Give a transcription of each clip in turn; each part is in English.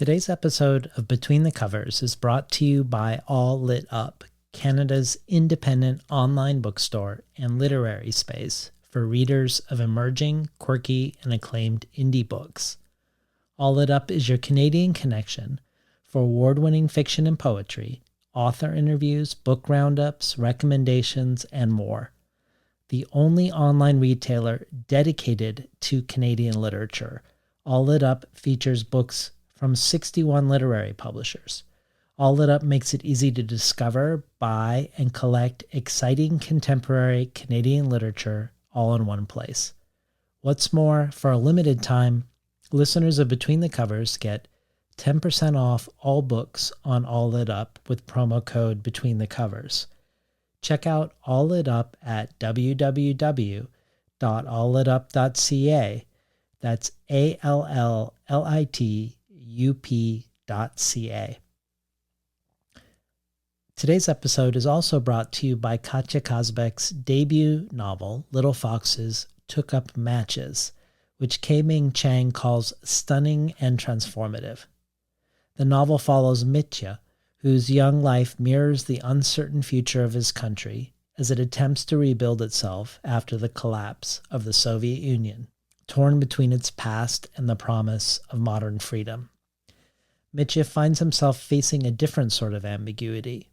Today's episode of Between the Covers is brought to you by All Lit Up, Canada's independent online bookstore and literary space for readers of emerging, quirky, and acclaimed indie books. All Lit Up is your Canadian connection for award-winning fiction and poetry, author interviews, book roundups, recommendations, and more. The only online retailer dedicated to Canadian literature, All Lit Up features books from 61 literary publishers. All Lit Up makes it easy to discover, buy, and collect exciting contemporary Canadian literature all in one place. What's more, for a limited time, listeners of Between the Covers get 10% off all books on All Lit Up with promo code Between the Covers. Check out All Lit Up at www.alllitup.ca. That's ALLLITUP.ca. Today's episode is also brought to you by Katja Kazbek's debut novel, Little Foxes Took Up Matches, which K-Ming Chang calls stunning and transformative. The novel follows Mitya, whose young life mirrors the uncertain future of his country as it attempts to rebuild itself after the collapse of the Soviet Union, torn between its past and the promise of modern freedom. Mitya finds himself facing a different sort of ambiguity.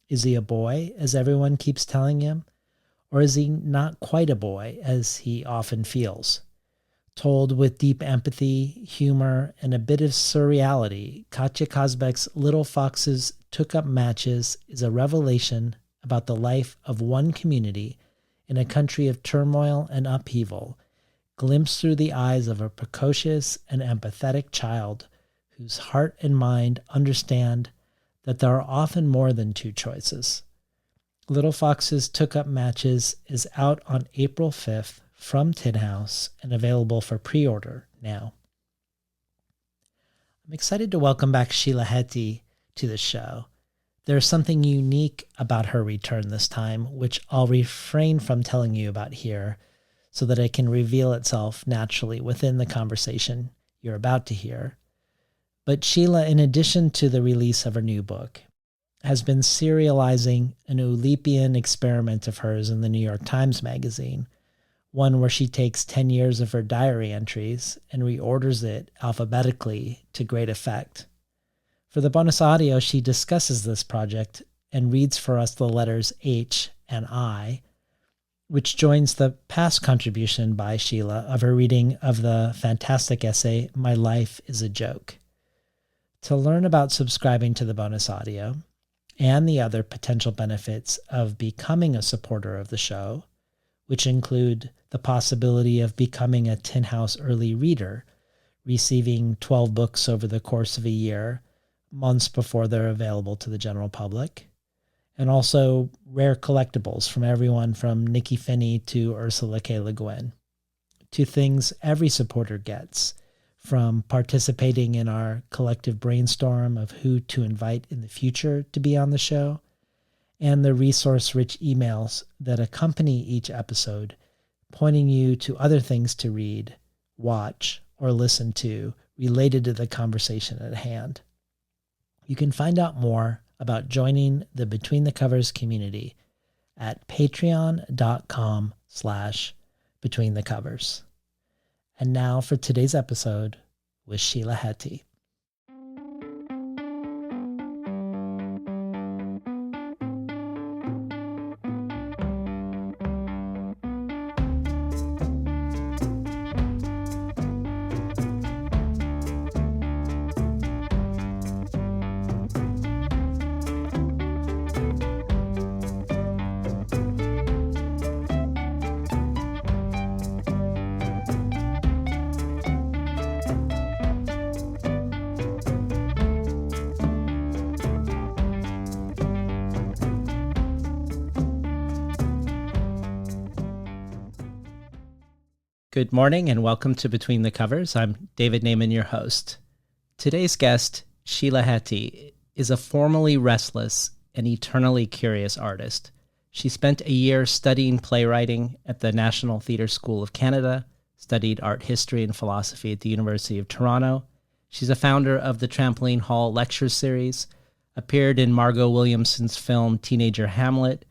Is he a boy, as everyone keeps telling him? Or is he not quite a boy, as he often feels? Told with deep empathy, humor, and a bit of surreality, Katja Kazbek's Little Foxes Took Up Matches is a revelation about the life of one community in a country of turmoil and upheaval, glimpsed through the eyes of a precocious and empathetic child whose heart and mind understand that there are often more than two choices. Little Foxes Took Up Matches is out on April 5th from Tin House and available for pre-order now. I'm excited to welcome back Sheila Heti to the show. There's something unique about her return this time, which I'll refrain from telling you about here so that it can reveal itself naturally within the conversation you're about to hear. But Sheila, in addition to the release of her new book, has been serializing an Oulipian experiment of hers in the New York Times Magazine, one where she takes 10 years of her diary entries and reorders it alphabetically to great effect. For the bonus audio, she discusses this project and reads for us the letters H and I, which joins the past contribution by Sheila of her reading of the fantastic essay, My Life is a Joke. To learn about subscribing to the bonus audio and the other potential benefits of becoming a supporter of the show, which include the possibility of becoming a Tin House early reader, receiving 12 books over the course of a year, months before they're available to the general public, and also rare collectibles from everyone from Nikki Finney to Ursula K. Le Guin, to things every supporter gets, from participating in our collective brainstorm of who to invite in the future to be on the show, and the resource-rich emails that accompany each episode, pointing you to other things to read, watch, or listen to related to the conversation at hand. You can find out more about joining the Between the Covers community at patreon.com/betweenthecovers. And now for today's episode with Sheila Heti. Good morning and welcome to Between the Covers. I'm David Naiman, your host. Today's guest, Sheila Heti, is a formally restless and eternally curious artist. She spent a year studying playwriting at the National Theatre School of Canada, studied art history and philosophy at the University of Toronto, She's a founder of the Trampoline Hall Lecture Series, appeared in Margot Williamson's film Teenager Hamlet,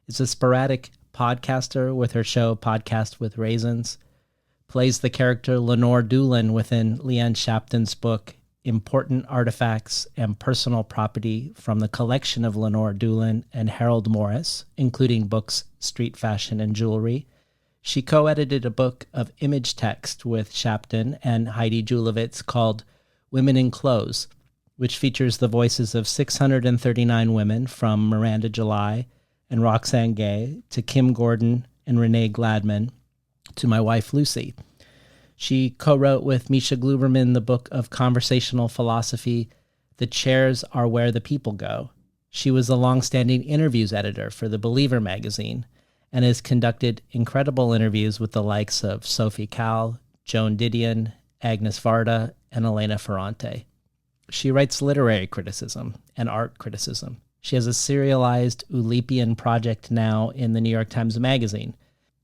is a sporadic podcaster with her show Podcast with Raisins, plays the character Lenore Doolin within Leanne Shapton's book Important Artifacts and Personal Property from the collection of Lenore Doolin and Harold Morris, including books Street Fashion and Jewelry. She co-edited a book of image text with Shapton and Heidi Julavitz called Women in Clothes, which features the voices of 639 women from Miranda July and Roxane Gay to Kim Gordon and Renee Gladman to my wife Lucy. She co-wrote with Misha Gluberman the book of conversational philosophy, The Chairs Are Where the People Go. She was the long-standing interviews editor for The Believer magazine and has conducted incredible interviews with the likes of Sophie Calle, Joan Didion, Agnes Varda, and Elena Ferrante. She writes literary criticism and art criticism. She has a serialized Oulipian project now in the New York Times Magazine,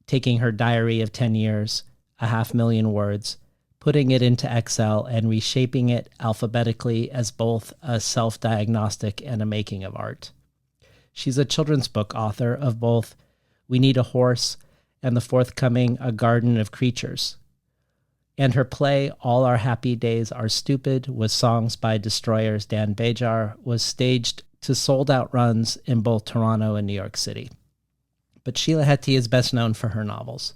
taking her diary of 10 years, 500,000 words, putting it into Excel and reshaping it alphabetically as both a self-diagnostic and a making of art. She's a children's book author of both We Need a Horse and the forthcoming A Garden of Creatures. And her play All Our Happy Days Are Stupid, with songs by Destroyer's Dan Bejar, was staged to sold-out runs in both Toronto and New York City. But Sheila Heti is best known for her novels,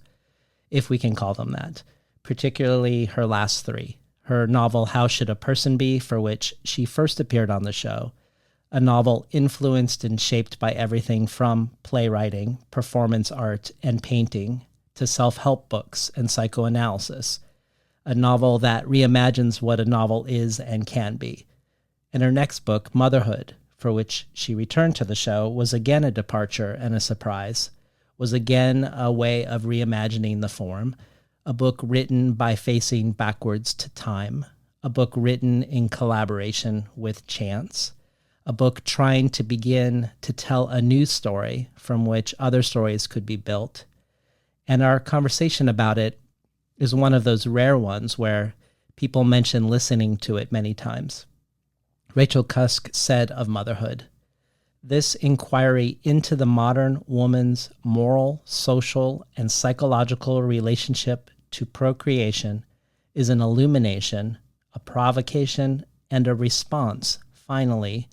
if we can call them that, particularly her last three. Her novel How Should a Person Be, for which she first appeared on the show, a novel influenced and shaped by everything from playwriting, performance art, and painting to self-help books and psychoanalysis, a novel that reimagines what a novel is and can be. And her next book, Motherhood, for which she returned to the show, was again a departure and a surprise, was again a way of reimagining the form, a book written by facing backwards to time, a book written in collaboration with chance, a book trying to begin to tell a new story from which other stories could be built. And our conversation about it is one of those rare ones where people mention listening to it many times. Rachel Cusk said of Motherhood, "This inquiry into the modern woman's moral, social, and psychological relationship to procreation is an illumination, a provocation, and a response, finally,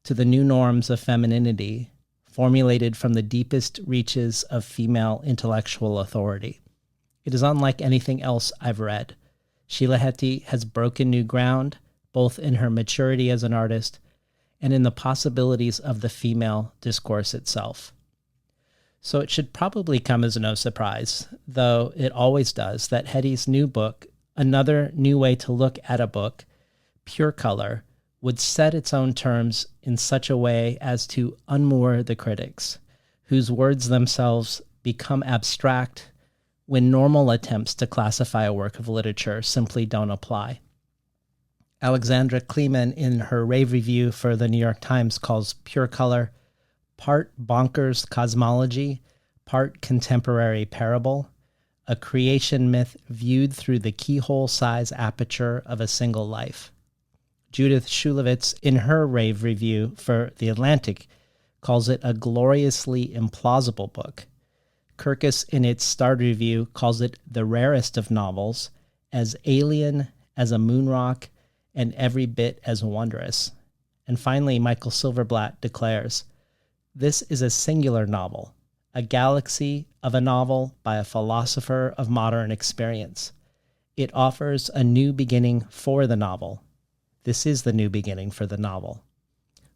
to the new norms of femininity formulated from the deepest reaches of female intellectual authority. It is unlike anything else I've read. Sheila Heti has broken new ground, both in her maturity as an artist and in the possibilities of the female discourse itself." So it should probably come as no surprise, though it always does, that Heti's new book, another new way to look at a book, Pure Color, would set its own terms in such a way as to unmoor the critics, whose words themselves become abstract when normal attempts to classify a work of literature simply don't apply. Alexandra Kleeman, in her rave review for the New York Times, calls Pure Color part bonkers cosmology, part contemporary parable, a creation myth viewed through the keyhole-size aperture of a single life. Judith Shulevitz, in her rave review for The Atlantic, calls it a gloriously implausible book. Kirkus, in its starred review, calls it the rarest of novels, as alien as a moonrock, and every bit as wondrous. And finally, Michael Silverblatt declares, "This is a singular novel, a galaxy of a novel by a philosopher of modern experience. It offers a new beginning for the novel. This is the new beginning for the novel."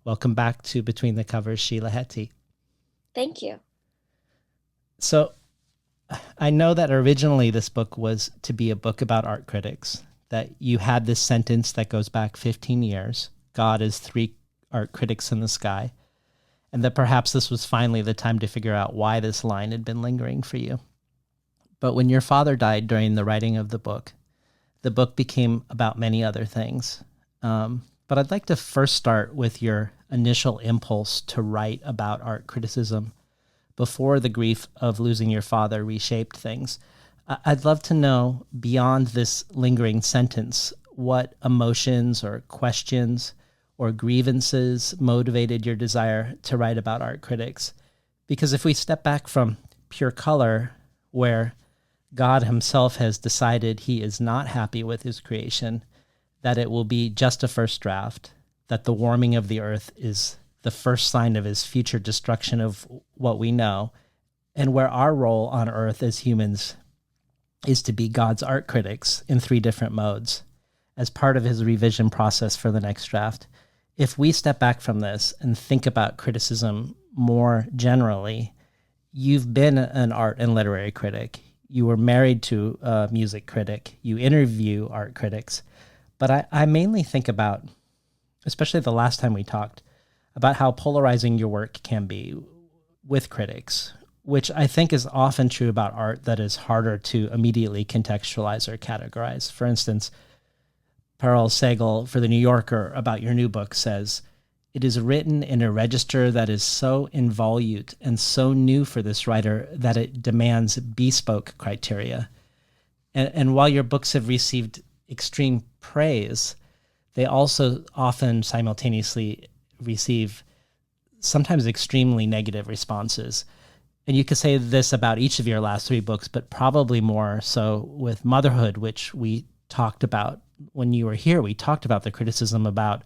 Welcome back to Between the Covers, Sheila Heti. Thank you. So I know that originally this book was to be a book about art critics, that you had this sentence that goes back 15 years, God is 3 art critics in the sky, and that perhaps this was finally the time to figure out why this line had been lingering for you. But when your father died during the writing of the book became about many other things. But I'd like to first start with your initial impulse to write about art criticism before the grief of losing your father reshaped things. I'd love to know, beyond this lingering sentence, what emotions or questions or grievances motivated your desire to write about art critics. Because if we step back from pure color, where God himself has decided he is not happy with his creation, that it will be just a first draft, that the warming of the earth is the first sign of his future destruction of what we know, and where our role on earth as humans is to be God's art critics in three different modes as part of his revision process for the next draft. If we step back from this and think about criticism more generally, you've been an art and literary critic. You were married to a music critic. You interview art critics. But I mainly think about, especially the last time we talked, about how polarizing your work can be with critics, which I think is often true about art that is harder to immediately contextualize or categorize. For instance, Parul Sehgal for The New Yorker about your new book says, "It is written in a register that is so involute and so new for this writer that it demands bespoke criteria." And while your books have received extreme praise, they also often simultaneously receive sometimes extremely negative responses. And you could say this about each of your last three books, but probably more so with Motherhood, which we talked about when you were here. We talked about the criticism about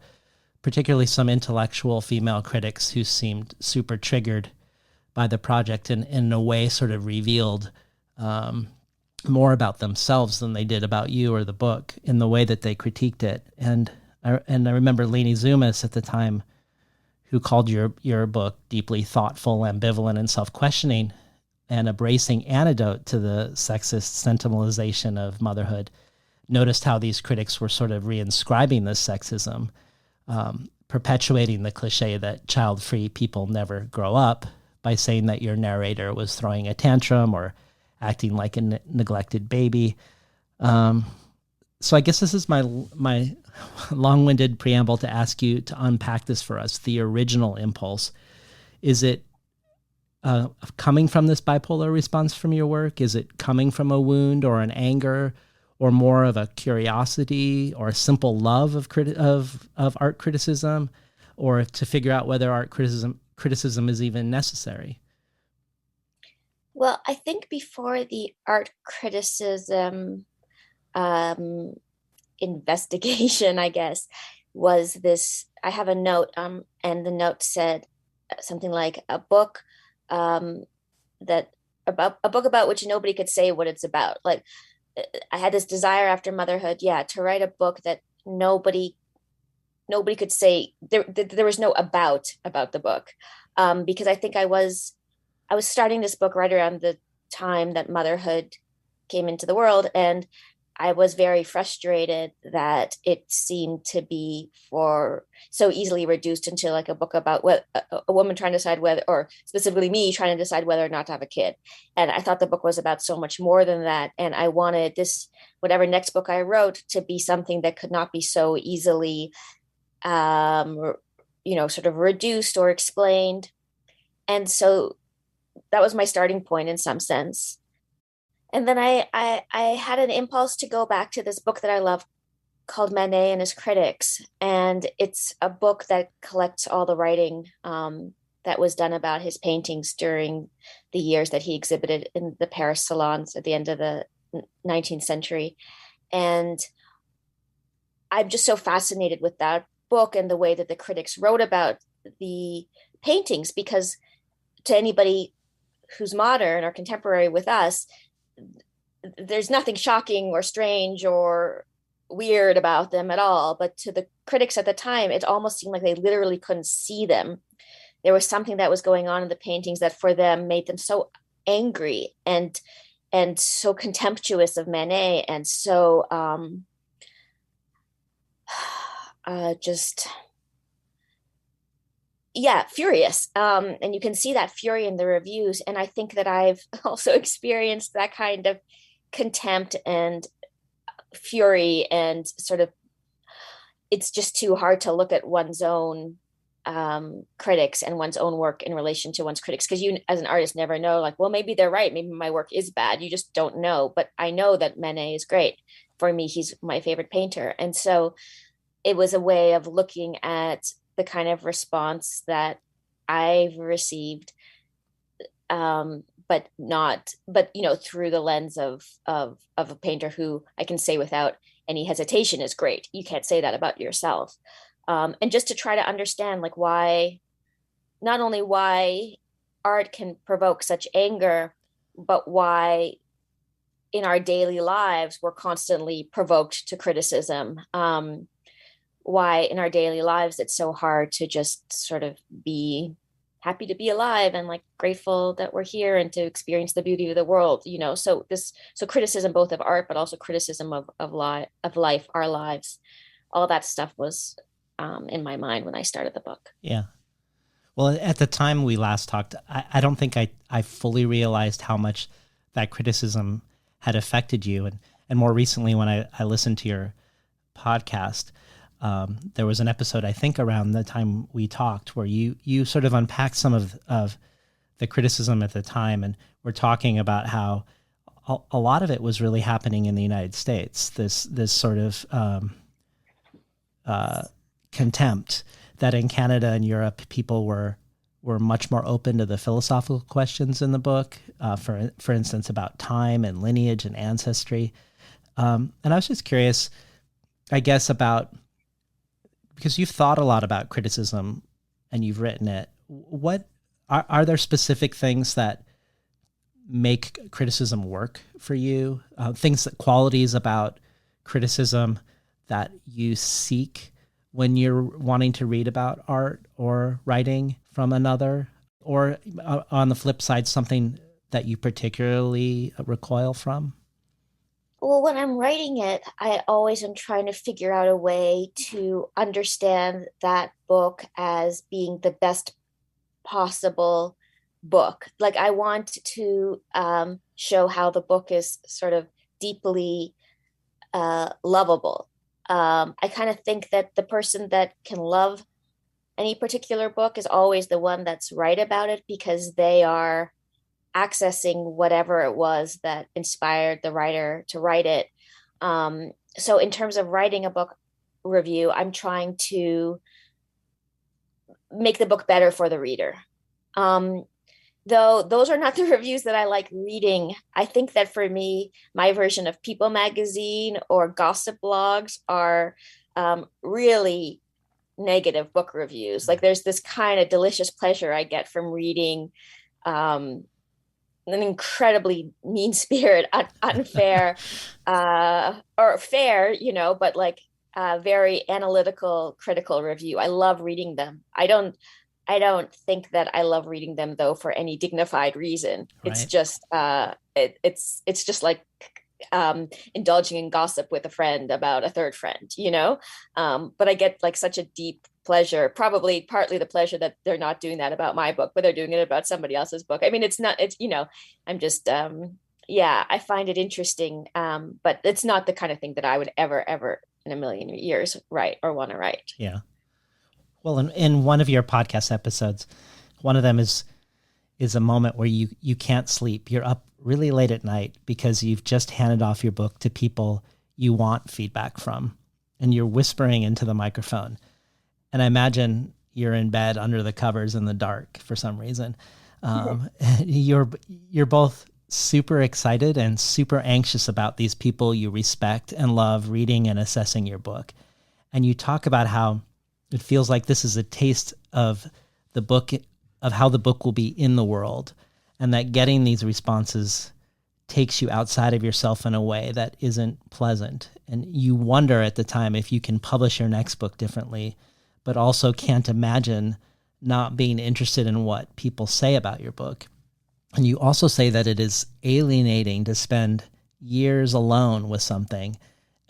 particularly some intellectual female critics who seemed super triggered by the project and in a way sort of revealed more about themselves than they did about you or the book in the way that they critiqued it. And I remember Lainey Zumas at the time, who called your book deeply thoughtful, ambivalent, and self-questioning, and a bracing antidote to the sexist sentimentalization of motherhood, noticed how these critics were sort of reinscribing this sexism, perpetuating the cliche that child-free people never grow up by saying that your narrator was throwing a tantrum or acting like a neglected baby. So I guess this is my long-winded preamble to ask you to unpack this for us. The original impulse, is it coming from this bipolar response from your work? Is it coming from a wound or an anger, or more of a curiosity or a simple love of art criticism, or to figure out whether art criticism is even necessary? Well, I think before the art criticism um, investigation, I guess, was this. I have a note, and the note said something like a book um, that about a book about which nobody could say what it's about. Like I had this desire after motherhood, yeah, to write a book that nobody could say there was no about the book, because I think I was starting this book right around the time that motherhood came into the world, and I was very frustrated that it seemed to be for so easily reduced into like a book about what a woman trying to decide whether, or specifically me trying to decide whether or not to have a kid. And I thought the book was about so much more than that. And I wanted this, whatever next book I wrote, to be something that could not be so easily, um, sort of reduced or explained. And so that was my starting point in some sense. And then I had an impulse to go back to this book that I love called Manet and His Critics. And it's a book that collects all the writing that was done about his paintings during the years that he exhibited in the Paris salons at the end of the 19th century. And I'm just so fascinated with that book and the way that the critics wrote about the paintings, because to anybody who's modern or contemporary with us, there's nothing shocking or strange or weird about them at all. But to the critics at the time, it almost seemed like they literally couldn't see them. There was something that was going on in the paintings that for them made them so angry and so contemptuous of Manet, and so just yeah, furious. And you can see that fury in the reviews. And I think that I've also experienced that kind of contempt and fury, and sort of it's just too hard to look at one's own critics and one's own work in relation to one's critics, because you as an artist never know, like, well, maybe they're right, maybe my work is bad, you just don't know. But I know that Manet is great, for me, he's my favorite painter. And so it was a way of looking at the kind of response that I've received, but not, but through the lens of a painter who I can say without any hesitation is great. You can't say that about yourself. And just to try to understand like why, not only why art can provoke such anger, but why in our daily lives we're constantly provoked to criticism. Why in our daily lives it's so hard to just sort of be happy to be alive and like grateful that we're here and to experience the beauty of the world, so criticism both of art but also criticism of life, our lives, all that stuff was in my mind when I started the book. Yeah. Well, at the time we last talked, I don't think I fully realized how much that criticism had affected you. And more recently, when I listened to your podcast, there was an episode, I think around the time we talked, where you sort of unpacked some of the criticism at the time. And we're talking about how a lot of it was really happening in the United States, this sort of contempt that in Canada and Europe, people were much more open to the philosophical questions in the book, for instance, about time and lineage and ancestry. And I was just curious, I guess, about, because you've thought a lot about criticism and you've written it, what are there specific things that make criticism work for you? Qualities about criticism that you seek when you're wanting to read about art or writing from another, or on the flip side, something that you particularly recoil from? Well, when I'm writing it, I always am trying to figure out a way to understand that book as being the best possible book. Like I want to show how the book is sort of deeply lovable. I kind of think that the person that can love any particular book is always the one that's right about it, because they are accessing whatever it was that inspired the writer to write it. So in terms of writing a book review, I'm trying to make the book better for the reader. Though those are not the reviews that I like reading. I think that for me, my version of People magazine or gossip blogs are really negative book reviews. Like there's this kind of delicious pleasure I get from reading an incredibly mean-spirited, unfair, or fair, but like very analytical, critical review. I love reading them. I don't think that I love reading them though for any dignified reason. Right. It's just it's just like indulging in gossip with a friend about a third friend, but I get like such a deep pleasure, probably partly the pleasure that they're not doing that about my book, but they're doing it about somebody else's book. I mean, I'm just I find it interesting, but it's not the kind of thing that I would ever in a million years write or want to write. Yeah. Well, in one of your podcast episodes, one of them is a moment where you can't sleep. You're up really late at night because you've just handed off your book to people you want feedback from, and you're whispering into the microphone. And I imagine you're in bed under the covers in the dark for some reason. You're both super excited and super anxious about these people you respect and love reading and assessing your book. And you talk about how it feels like this is a taste of the book, of how the book will be in the world, and that getting these responses takes you outside of yourself in a way that isn't pleasant. And you wonder at the time if you can publish your next book differently, but also can't imagine not being interested in what people say about your book. And you also say that it is alienating to spend years alone with something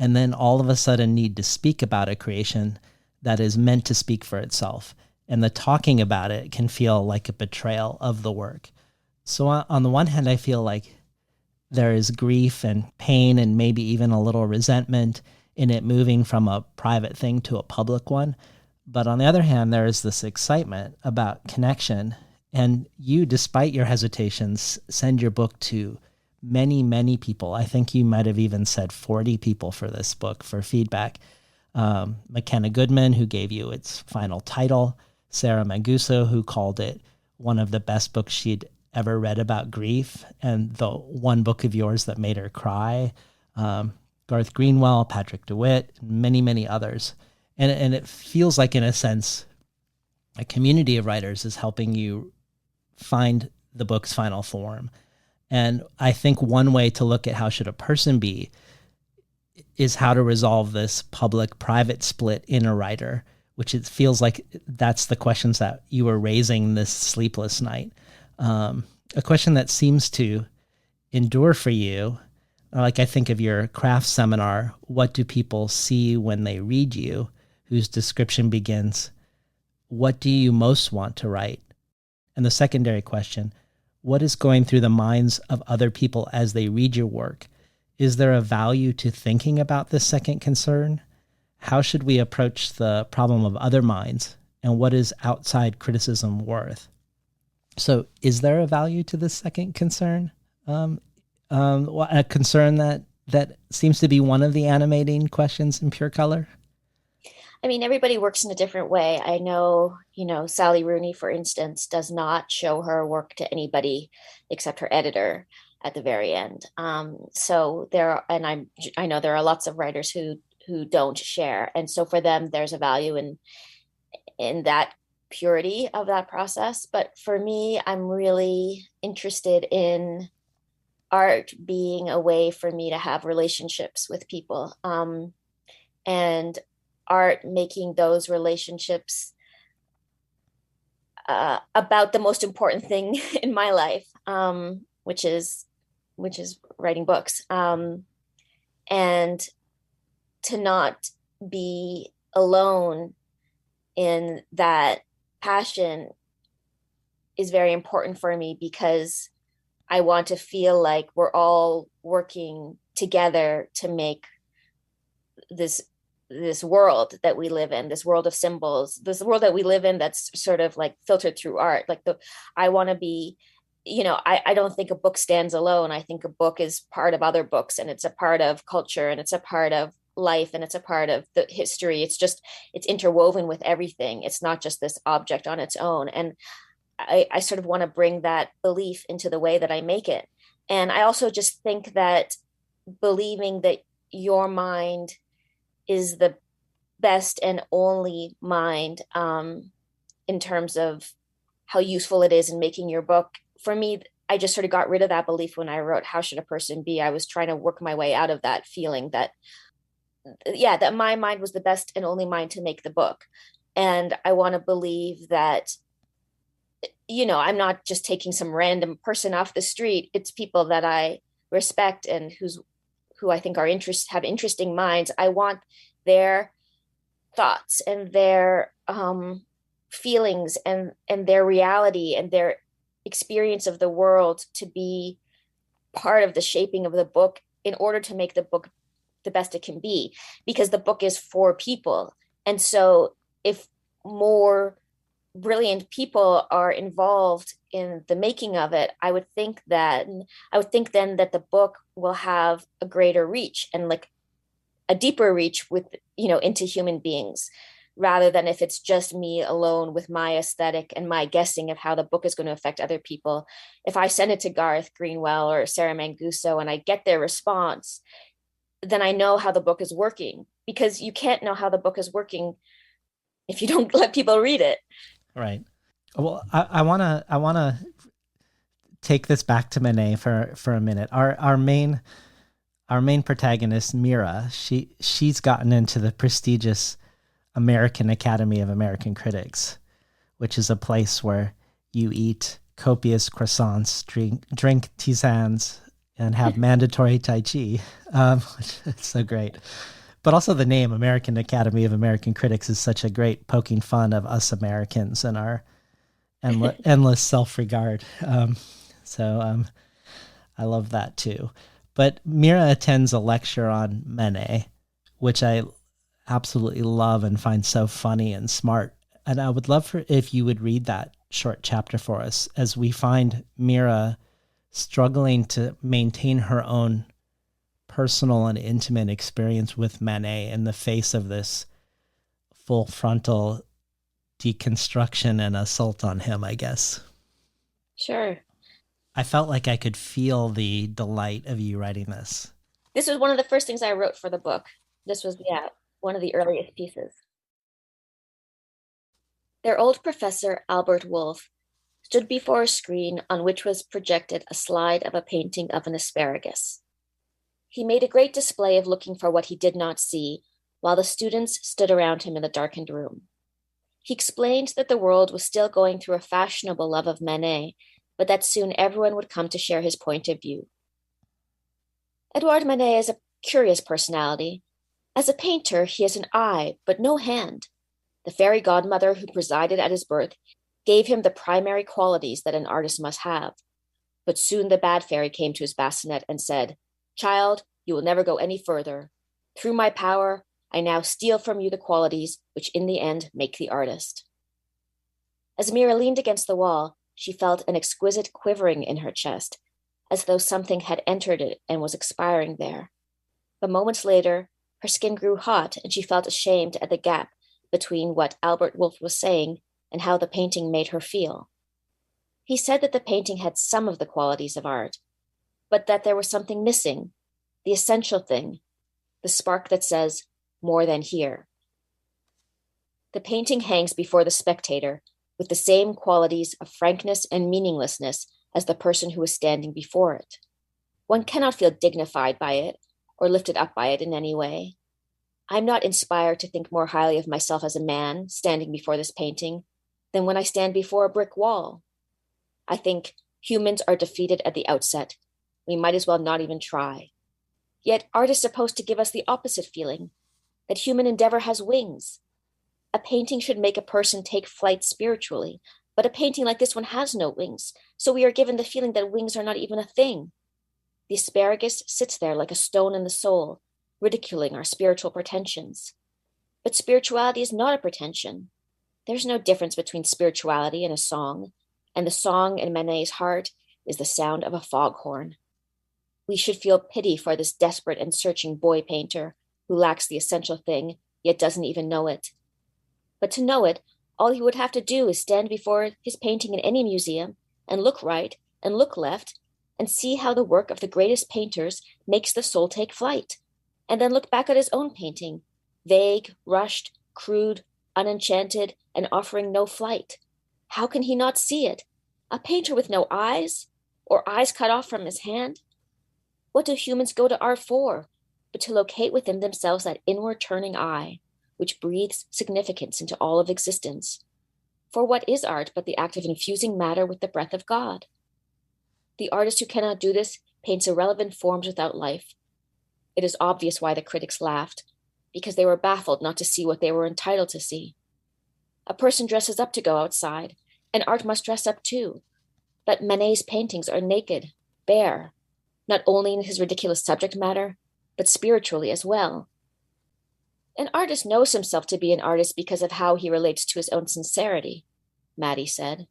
and then all of a sudden need to speak about a creation that is meant to speak for itself. And the talking about it can feel like a betrayal of the work. So on the one hand, I feel like there is grief and pain and maybe even a little resentment in it moving from a private thing to a public one. But on the other hand, there is this excitement about connection. And you, despite your hesitations, send your book to many, many people. I think you might have even said 40 people for this book for feedback. McKenna Goodman, who gave you its final title, Sarah Manguso, who called it one of the best books she'd ever read about grief, and the one book of yours that made her cry, Garth Greenwell, Patrick DeWitt, many, many others. And it feels like, in a sense, a community of writers is helping you find the book's final form. And I think one way to look at how should a person be is how to resolve this public-private split in a writer, which it feels like that's the questions that you were raising this sleepless night. A question that seems to endure for you, like I think of your craft seminar, what do people see when they read you, whose description begins, what do you most want to write? And the secondary question, what is going through the minds of other people as they read your work? Is there a value to thinking about this second concern? How should we approach the problem of other minds? And what is outside criticism worth? So is there a value to this second concern? A concern that seems to be one of the animating questions in Pure Color? I mean, everybody works in a different way. I know, Sally Rooney, for instance, does not show her work to anybody except her editor at the very end. So I know there are lots of writers who don't share, and so for them, there's a value in that purity of that process. But for me, I'm really interested in art being a way for me to have relationships with people, and art making those relationships about the most important thing in my life, which is writing books, and to not be alone in that passion is very important for me, because I want to feel like we're all working together to make this world that we live in, this world of symbols, this world that we live in that's sort of like filtered through art. I want to be, I don't think a book stands alone. I think a book is part of other books, and it's a part of culture, and it's a part of life, and it's a part of the history. It's interwoven with everything. It's not just this object on its own. And I sort of want to bring that belief into the way that I make it. And I also just think that believing that your mind is the best and only mind, in terms of how useful it is in making your book. For me, I just sort of got rid of that belief when I wrote How Should a Person Be? I was trying to work my way out of that feeling that my mind was the best and only mind to make the book. And I want to believe that, I'm not just taking some random person off the street. It's people that I respect and who I think have interesting minds. I want their thoughts and their feelings and their reality and their experience of the world to be part of the shaping of the book, in order to make the book the best it can be, because the book is for people. And so if more brilliant people are involved in the making of it, I would think then that the book will have a greater reach, and like a deeper reach with, into human beings, rather than if it's just me alone with my aesthetic and my guessing of how the book is going to affect other people. If I send it to Garth Greenwell or Sarah Manguso and I get their response, then I know how the book is working, because you can't know how the book is working if you don't let people read it. Right. Well, I wanna take this back to Manet for a minute. Our main protagonist, Mira, she's gotten into the prestigious American Academy of American Critics, which is a place where you eat copious croissants, drink tisanes, and have mandatory Tai Chi, which is so great. But also the name American Academy of American Critics is such a great poking fun of us Americans and our endless self-regard. So I love that too. But Mira attends a lecture on Manet, which I absolutely love and find so funny and smart. And I would love if you would read that short chapter for us, as we find Mira struggling to maintain her own personal and intimate experience with Manet in the face of this full frontal deconstruction and assault on him, I guess. Sure. I felt like I could feel the delight of you writing this. This was one of the first things I wrote for the book. This was, one of the earliest pieces. Their old professor, Albert Wolff, stood before a screen on which was projected a slide of a painting of an asparagus. He made a great display of looking for what he did not see, while the students stood around him in the darkened room. He explained that the world was still going through a fashionable love of Manet, but that soon everyone would come to share his point of view. Edouard Manet is a curious personality. As a painter, he has an eye, but no hand. The fairy godmother who presided at his birth gave him the primary qualities that an artist must have. But soon the bad fairy came to his bassinet and said, "Child, you will never go any further. Through my power, I now steal from you the qualities which in the end make the artist." As Mira leaned against the wall, she felt an exquisite quivering in her chest, as though something had entered it and was expiring there. But moments later, her skin grew hot and she felt ashamed at the gap between what Albert Wolff was saying and how the painting made her feel. He said that the painting had some of the qualities of art, but that there was something missing, the essential thing, the spark that says, "more than here." The painting hangs before the spectator with the same qualities of frankness and meaninglessness as the person who is standing before it. One cannot feel dignified by it or lifted up by it in any way. I'm not inspired to think more highly of myself as a man standing before this painting than when I stand before a brick wall. I think humans are defeated at the outset. We might as well not even try. Yet art is supposed to give us the opposite feeling, that human endeavor has wings. A painting should make a person take flight spiritually, but a painting like this one has no wings, so we are given the feeling that wings are not even a thing. The asparagus sits there like a stone in the soul, ridiculing our spiritual pretensions. But spirituality is not a pretension. There's no difference between spirituality and a song, and the song in Manet's heart is the sound of a foghorn. We should feel pity for this desperate and searching boy painter who lacks the essential thing, yet doesn't even know it. But to know it, all he would have to do is stand before his painting in any museum and look right and look left and see how the work of the greatest painters makes the soul take flight, and then look back at his own painting, vague, rushed, crude, unenchanted, and offering no flight. How can he not see it? A painter with no eyes, or eyes cut off from his hand? What do humans go to art for, but to locate within themselves that inward turning eye, which breathes significance into all of existence? For what is art but the act of infusing matter with the breath of God? The artist who cannot do this paints irrelevant forms without life. It is obvious why the critics laughed, because they were baffled not to see what they were entitled to see. A person dresses up to go outside, and art must dress up too. But Manet's paintings are naked, bare, not only in his ridiculous subject matter, but spiritually as well. An artist knows himself to be an artist because of how he relates to his own sincerity, Maddie said.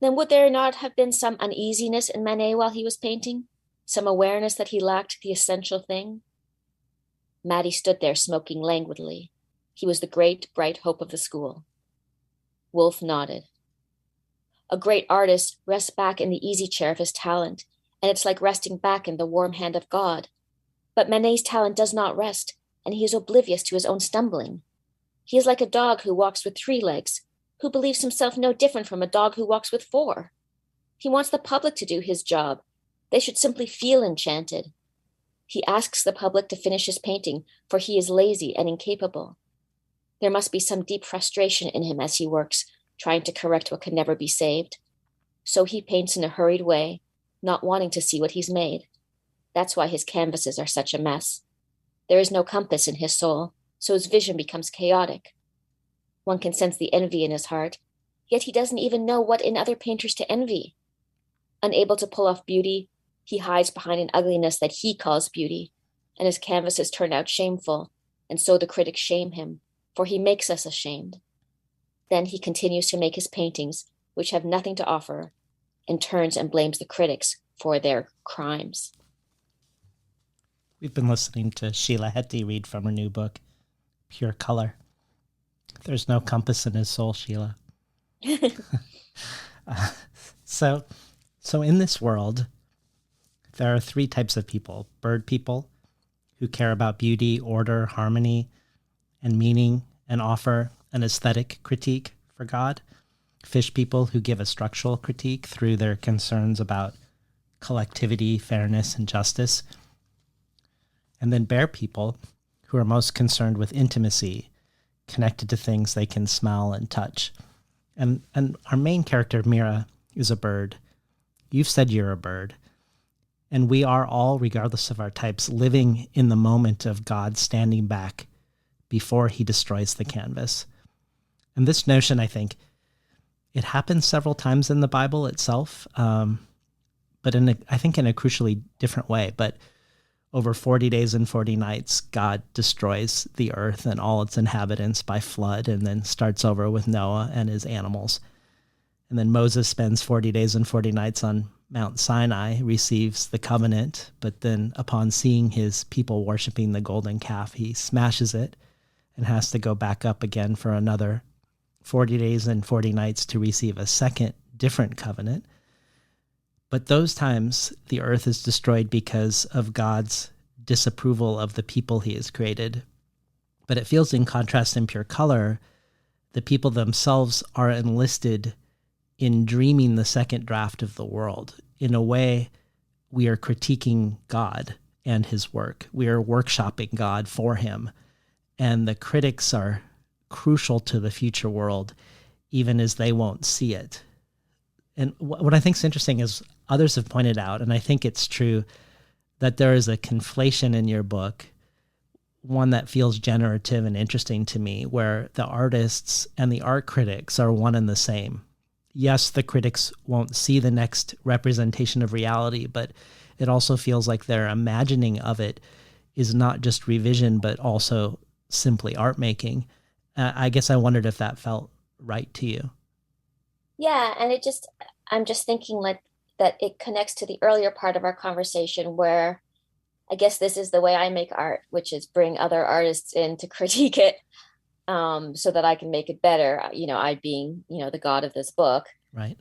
Then would there not have been some uneasiness in Manet while he was painting? Some awareness that he lacked the essential thing? Maddie stood there smoking languidly. He was the great, bright hope of the school. Wolff nodded. A great artist rests back in the easy chair of his talent, and it's like resting back in the warm hand of God. But Manet's talent does not rest, and he is oblivious to his own stumbling. He is like a dog who walks with 3 legs, who believes himself no different from a dog who walks with 4. He wants the public to do his job. They should simply feel enchanted. He asks the public to finish his painting, for he is lazy and incapable. There must be some deep frustration in him as he works, trying to correct what can never be saved. So he paints in a hurried way, not wanting to see what he's made. That's why his canvases are such a mess. There is no compass in his soul, so his vision becomes chaotic. One can sense the envy in his heart, yet he doesn't even know what in other painters to envy. Unable to pull off beauty, he hides behind an ugliness that he calls beauty, and his canvases turn out shameful, and so the critics shame him, for he makes us ashamed. Then he continues to make his paintings, which have nothing to offer, and turns and blames the critics for their crimes. We've been listening to Sheila Heti read from her new book, Pure Color. There's no compass in his soul, Sheila. So in this world, there are three types of people. Bird people, who care about beauty, order, harmony, and meaning, and offer an aesthetic critique for God. Fish people, who give a structural critique through their concerns about collectivity, fairness, and justice. And then bear people, who are most concerned with intimacy, connected to things they can smell and touch. And our main character, Mira, is a bird. You've said you're a bird. And we are all, regardless of our types, living in the moment of God standing back before he destroys the canvas. And this notion, I think, it happens several times in the Bible itself, but I think in a crucially different way. But over 40 days and 40 nights, God destroys the earth and all its inhabitants by flood, and then starts over with Noah and his animals. And then Moses spends 40 days and 40 nights on Mount Sinai, receives the covenant, but then upon seeing his people worshiping the golden calf, he smashes it and has to go back up again for another 40 days and 40 nights to receive a second different covenant. But those times the earth is destroyed because of God's disapproval of the people he has created. But it feels in contrast in Pure Color, the people themselves are enlisted in dreaming the second draft of the world. In a way, we are critiquing God and his work. We are workshopping God for him. And the critics are crucial to the future world, even as they won't see it. And what I think is interesting is others have pointed out, and I think it's true, that there is a conflation in your book, one that feels generative and interesting to me, where the artists and the art critics are one and the same. Yes, the critics won't see the next representation of reality, but it also feels like their imagining of it is not just revision, but also simply art making. I guess I wondered if that felt right to you. Yeah, and I'm just thinking like that it connects to the earlier part of our conversation where I guess this is the way I make art, which is bring other artists in to critique it, so that I can make it better, I being, the god of this book. Right.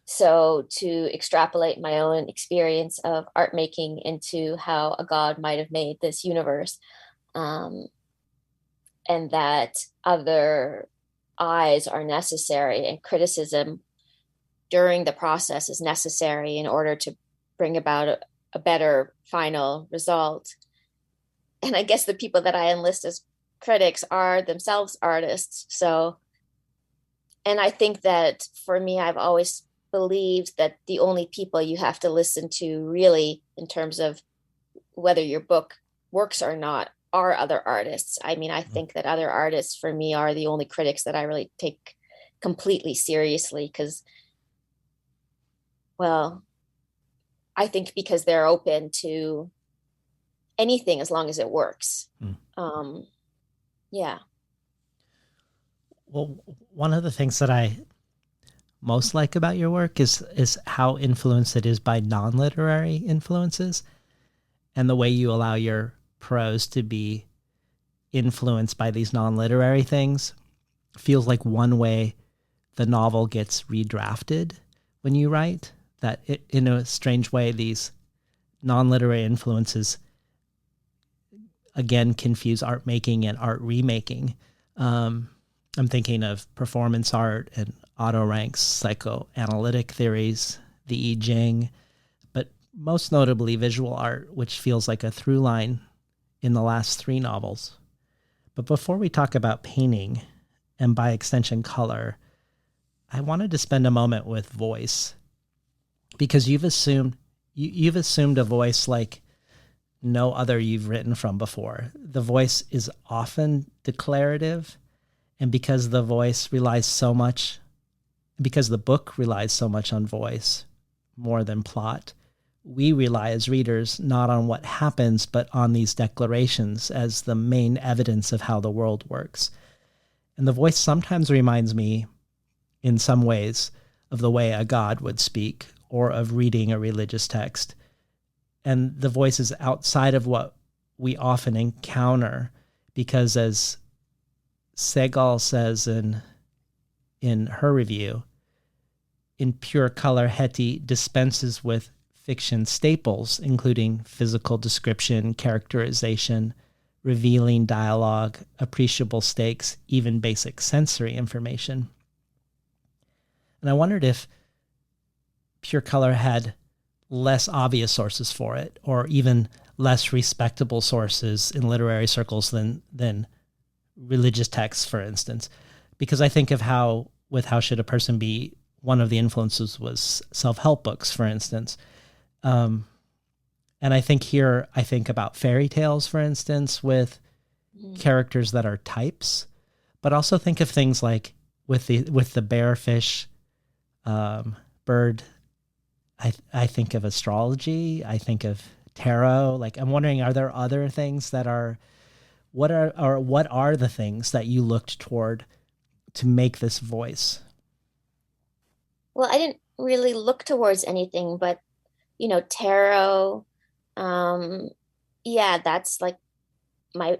So to extrapolate my own experience of art making into how a god might have made this universe, and that other eyes are necessary and criticism during the process is necessary in order to bring about a better final result. And I guess the people that I enlist as critics are themselves artists. So, and I think that for me, I've always believed that the only people you have to listen to really in terms of whether your book works or not are other artists. I mean, I think that other artists for me are the only critics that I really take completely seriously because, well, I think because they're open to anything as long as it works. Yeah. Well, one of the things that I most like about your work is how influenced it is by non-literary influences and the way you allow your prose to be influenced by these non-literary things. Feels like one way the novel gets redrafted when you write, that it, in a strange way, these non-literary influences again confuse art making and art remaking. I'm thinking of performance art and Otto Rank's psychoanalytic theories, the I Ching, but most notably visual art, which feels like a through line in the last three novels. But before we talk about painting, and by extension color, I wanted to spend a moment with voice, because you've assumed a voice like no other you've written from before. The voice is often declarative, and because the book relies so much on voice more than plot, we rely as readers not on what happens, but on these declarations as the main evidence of how the world works. And the voice sometimes reminds me, in some ways, of the way a god would speak, or of reading a religious text. And the voice is outside of what we often encounter, because as Segal says in her review, in pure color, Heti dispenses with fiction staples, including physical description, characterization, revealing dialogue, appreciable stakes, even basic sensory information. And I wondered if pure color had less obvious sources for it, or even less respectable sources in literary circles than religious texts, for instance. Because I think of how Should a Person Be, one of the influences was self-help books, for instance. And I think about fairy tales, for instance, with characters that are types, but also think of things like with the bearfish bird. I think of astrology. I think of tarot. Like, I'm wondering, are there other things that are, what are the things that you looked toward to make this voice? Well, I didn't really look towards anything, but tarot. Yeah, that's like my,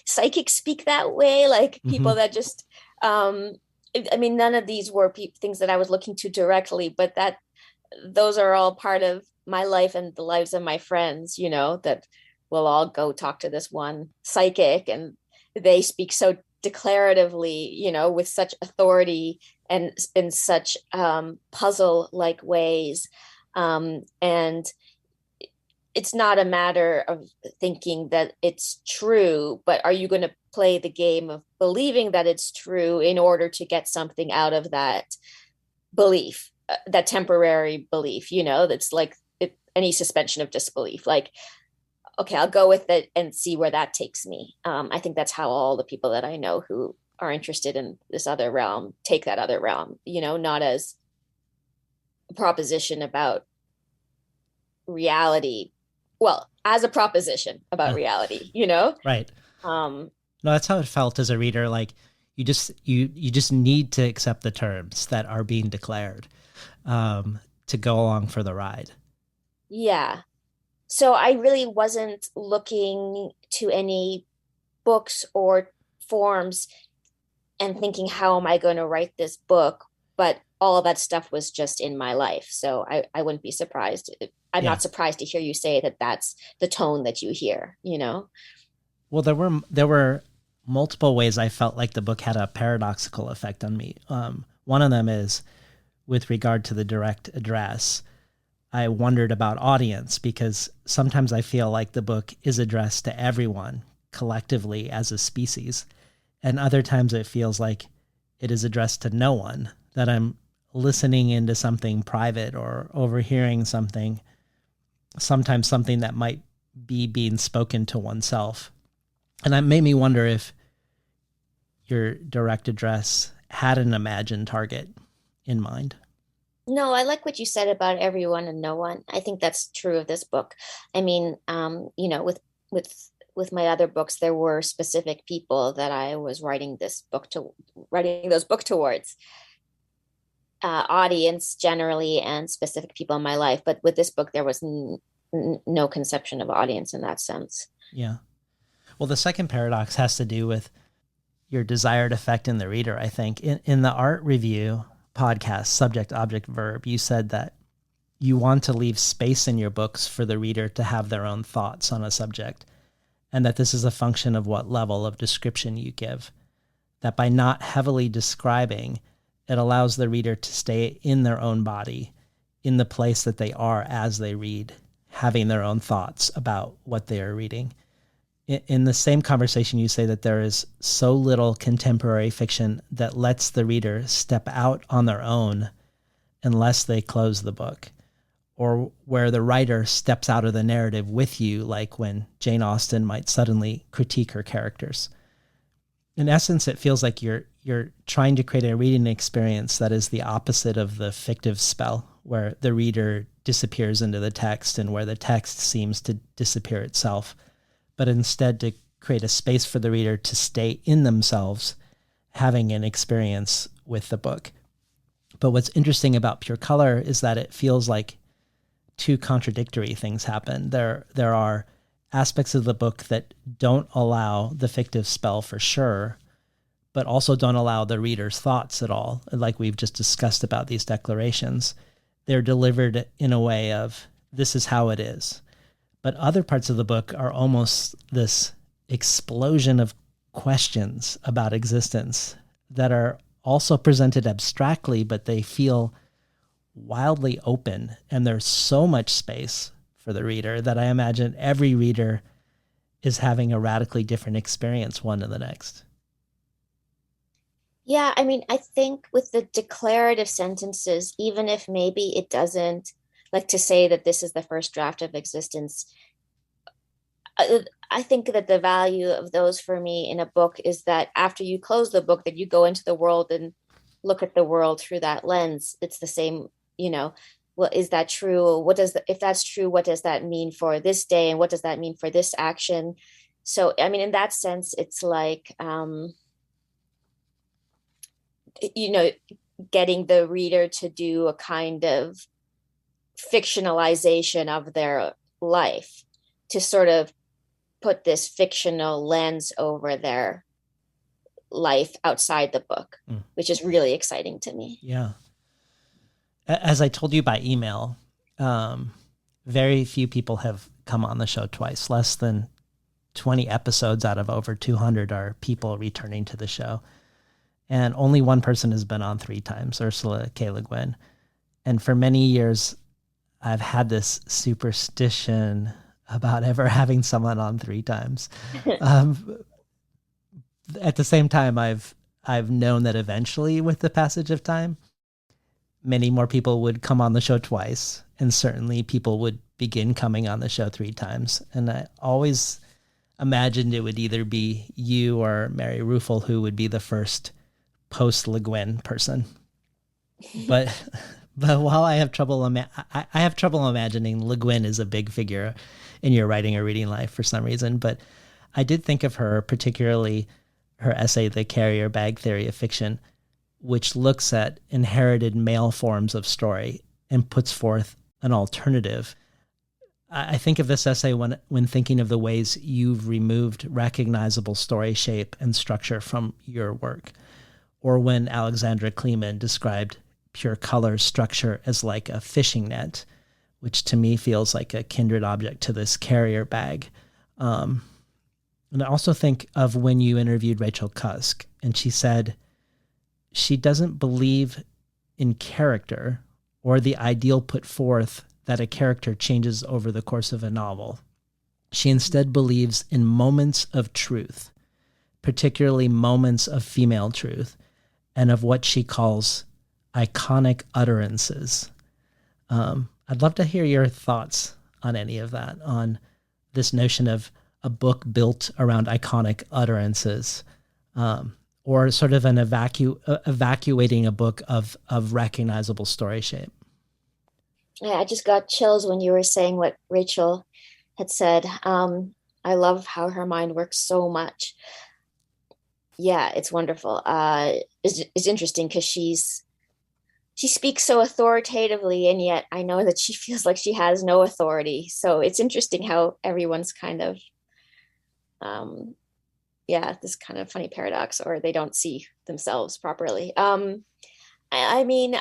psychic speak that way, like people that just, I mean, none of these were things that I was looking to directly, but those are all part of my life and the lives of my friends, that we'll all go talk to this one psychic, and they speak so declaratively, with such authority and in such puzzle-like ways. And it's not a matter of thinking that it's true, but are you going to play the game of believing that it's true in order to get something out of that belief, that temporary belief, that's like any suspension of disbelief. Like, okay, I'll go with it and see where that takes me. I think that's how all the people that I know who are interested in this other realm take that other realm, not as a proposition about reality. Well, as a proposition about reality, Right. No, that's how it felt as a reader. Like, you just need to accept the terms that are being declared to go along for the ride. Yeah. So I really wasn't looking to any books or forms and thinking, how am I going to write this book? But all of that stuff was just in my life. So I wouldn't be surprised. I'm not surprised to hear you say that that's the tone that you hear, Well, there were multiple ways I felt like the book had a paradoxical effect on me. One of them is with regard to the direct address. I wondered about audience, because sometimes I feel like the book is addressed to everyone collectively as a species. And other times it feels like it is addressed to no one, that I'm listening into something private or overhearing something, sometimes something that might be being spoken to oneself. And that made me wonder if your direct address had an imagined target in mind. No, I like what you said about everyone and no one. I think that's true of this book. I mean, with my other books, there were specific people that I was writing those book towards, audience generally, and specific people in my life. But with this book, there was no conception of audience in that sense. Yeah. Well, the second paradox has to do with your desired effect in the reader, I think. In the art review podcast, Subject, Object, Verb, you said that you want to leave space in your books for the reader to have their own thoughts on a subject, and that this is a function of what level of description you give. That by not heavily describing, it allows the reader to stay in their own body, in the place that they are as they read, having their own thoughts about what they are reading. In the same conversation, you say that there is so little contemporary fiction that lets the reader step out on their own unless they close the book, or where the writer steps out of the narrative with you, like when Jane Austen might suddenly critique her characters. In essence, it feels like you're trying to create a reading experience that is the opposite of the fictive spell, where the reader disappears into the text and where the text seems to disappear itself, but instead to create a space for the reader to stay in themselves, having an experience with the book. But what's interesting about Pure Color is that it feels like two contradictory things happen. There are aspects of the book that don't allow the fictive spell for sure, but also don't allow the reader's thoughts at all. Like we've just discussed about these declarations, they're delivered in a way of this is how it is. But other parts of the book are almost this explosion of questions about existence that are also presented abstractly, but they feel wildly open. And there's so much space for the reader that I imagine every reader is having a radically different experience one to the next. Yeah, I mean, I think with the declarative sentences, even if maybe it doesn't, like to say that this is the first draft of existence, I think that the value of those for me in a book is that after you close the book, that you go into the world and look at the world through that lens. It's the same, you know, well, is that true? If that's true, what does that mean for this day? And what does that mean for this action? So, I mean, in that sense, it's like, you know, getting the reader to do a kind of fictionalization of their life to sort of put this fictional lens over their life outside the book, which is really exciting to me. Yeah. As I told you by email, very few people have come on the show twice. Less than 20 episodes out of over 200 are people returning to the show. And only one person has been on 3 times, Ursula K. Le Guin. And for many years, I've had this superstition about ever having someone on 3 times. At the same time, I've known that eventually, with the passage of time, many more people would come on the show twice, and certainly people would begin coming on the show 3 times. And I always imagined it would either be you or Mary Ruffel who would be the first post-Le Guin person. But while I have trouble, I have trouble imagining Le Guin is a big figure in your writing or reading life for some reason. But I did think of her, particularly her essay, The Carrier Bag Theory of Fiction, which looks at inherited male forms of story and puts forth an alternative. I think of this essay when thinking of the ways you've removed recognizable story shape and structure from your work, or when Alexandra Kleeman described Pure Color's structure as like a fishing net, which to me feels like a kindred object to this carrier bag. And I also think of when you interviewed Rachel Cusk, and she said she doesn't believe in character or the ideal put forth that a character changes over the course of a novel. She instead believes in moments of truth, particularly moments of female truth, and of what she calls iconic utterances. I'd love to hear your thoughts on any of that, on this notion of a book built around iconic utterances, or sort of an evacuating a book of recognizable story shape. Yeah, I just got chills when you were saying what Rachel had said. I love how her mind works so much. Yeah, it's wonderful. It's interesting because she speaks so authoritatively, and yet I know that she feels like she has no authority. So it's interesting how everyone's kind of, this kind of funny paradox, or they don't see themselves properly. I mean,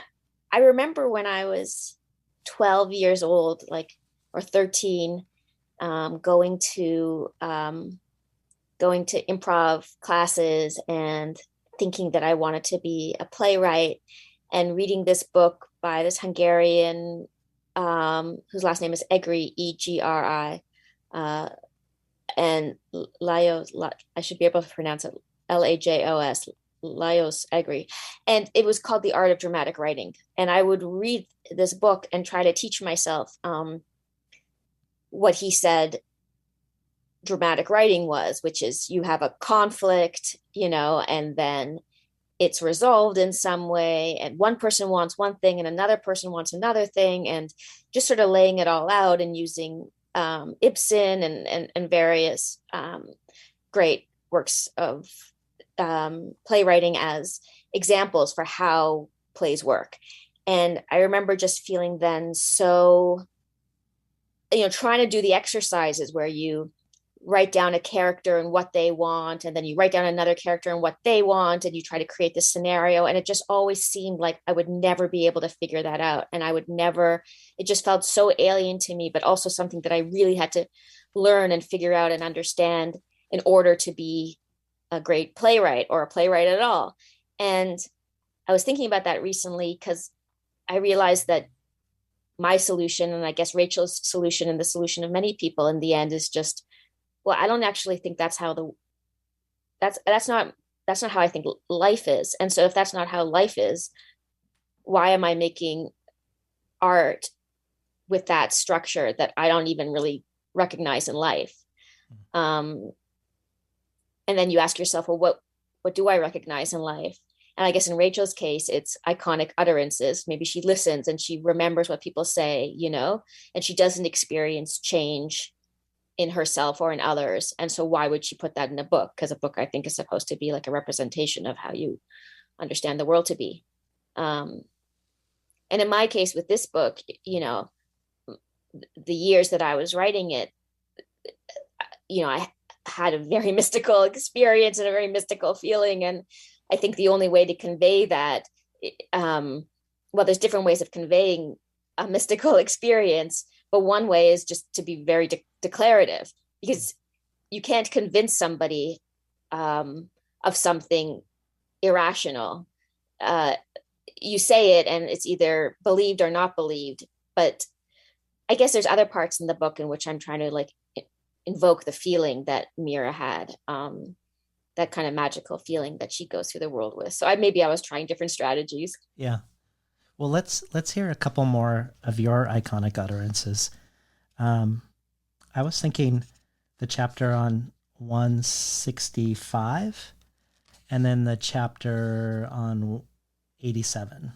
I remember when I was 12 years old, like, or 13, going to improv classes and thinking that I wanted to be a playwright, and reading this book by this Hungarian, whose last name is Egri, Egri, and Lajos, I should be able to pronounce it, Lajos, Lajos Egri. And it was called The Art of Dramatic Writing. And I would read this book and try to teach myself what he said dramatic writing was, which is you have a conflict, and then it's resolved in some way, and one person wants one thing and another person wants another thing, and just sort of laying it all out and using Ibsen and various great works of playwriting as examples for how plays work. And I remember just feeling then so, trying to do the exercises where you write down a character and what they want, and then you write down another character and what they want, and you try to create this scenario. And it just always seemed like I would never be able to figure that out. And I would never, it just felt so alien to me, but also something that I really had to learn and figure out and understand in order to be a great playwright or a playwright at all. And I was thinking about that recently because I realized that my solution, and I guess Rachel's solution and the solution of many people in the end, is just, well, I don't actually think that's how that's not how I think life is. And so if that's not how life is, why am I making art with that structure that I don't even really recognize in life? And then you ask yourself, well, what do I recognize in life? And I guess in Rachel's case, it's iconic utterances. Maybe she listens and she remembers what people say, and she doesn't experience change in herself or in others. And so why would she put that in a book? Because a book, I think, is supposed to be like a representation of how you understand the world to be. And in my case with this book, the years that I was writing it, I had a very mystical experience and a very mystical feeling. And I think the only way to convey that, there's different ways of conveying a mystical experience, but one way is just to be very declarative, because you can't convince somebody of something irrational. You say it and it's either believed or not believed. But I guess there's other parts in the book in which I'm trying to invoke the feeling that Mira had, that kind of magical feeling that she goes through the world with. So maybe I was trying different strategies. Yeah. Well, let's hear a couple more of your iconic utterances. I was thinking the chapter on 165 and then the chapter on 87.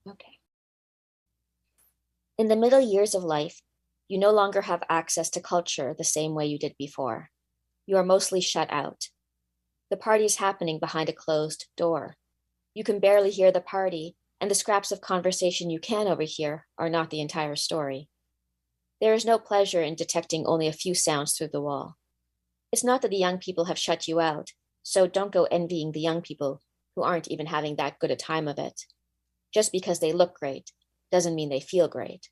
Okay. In the middle years of life, you no longer have access to culture the same way you did before. You are mostly shut out. The party is happening behind a closed door. You can barely hear the party, and the scraps of conversation you can overhear are not the entire story. There is no pleasure in detecting only a few sounds through the wall. It's not that the young people have shut you out, so don't go envying the young people who aren't even having that good a time of it. Just because they look great doesn't mean they feel great.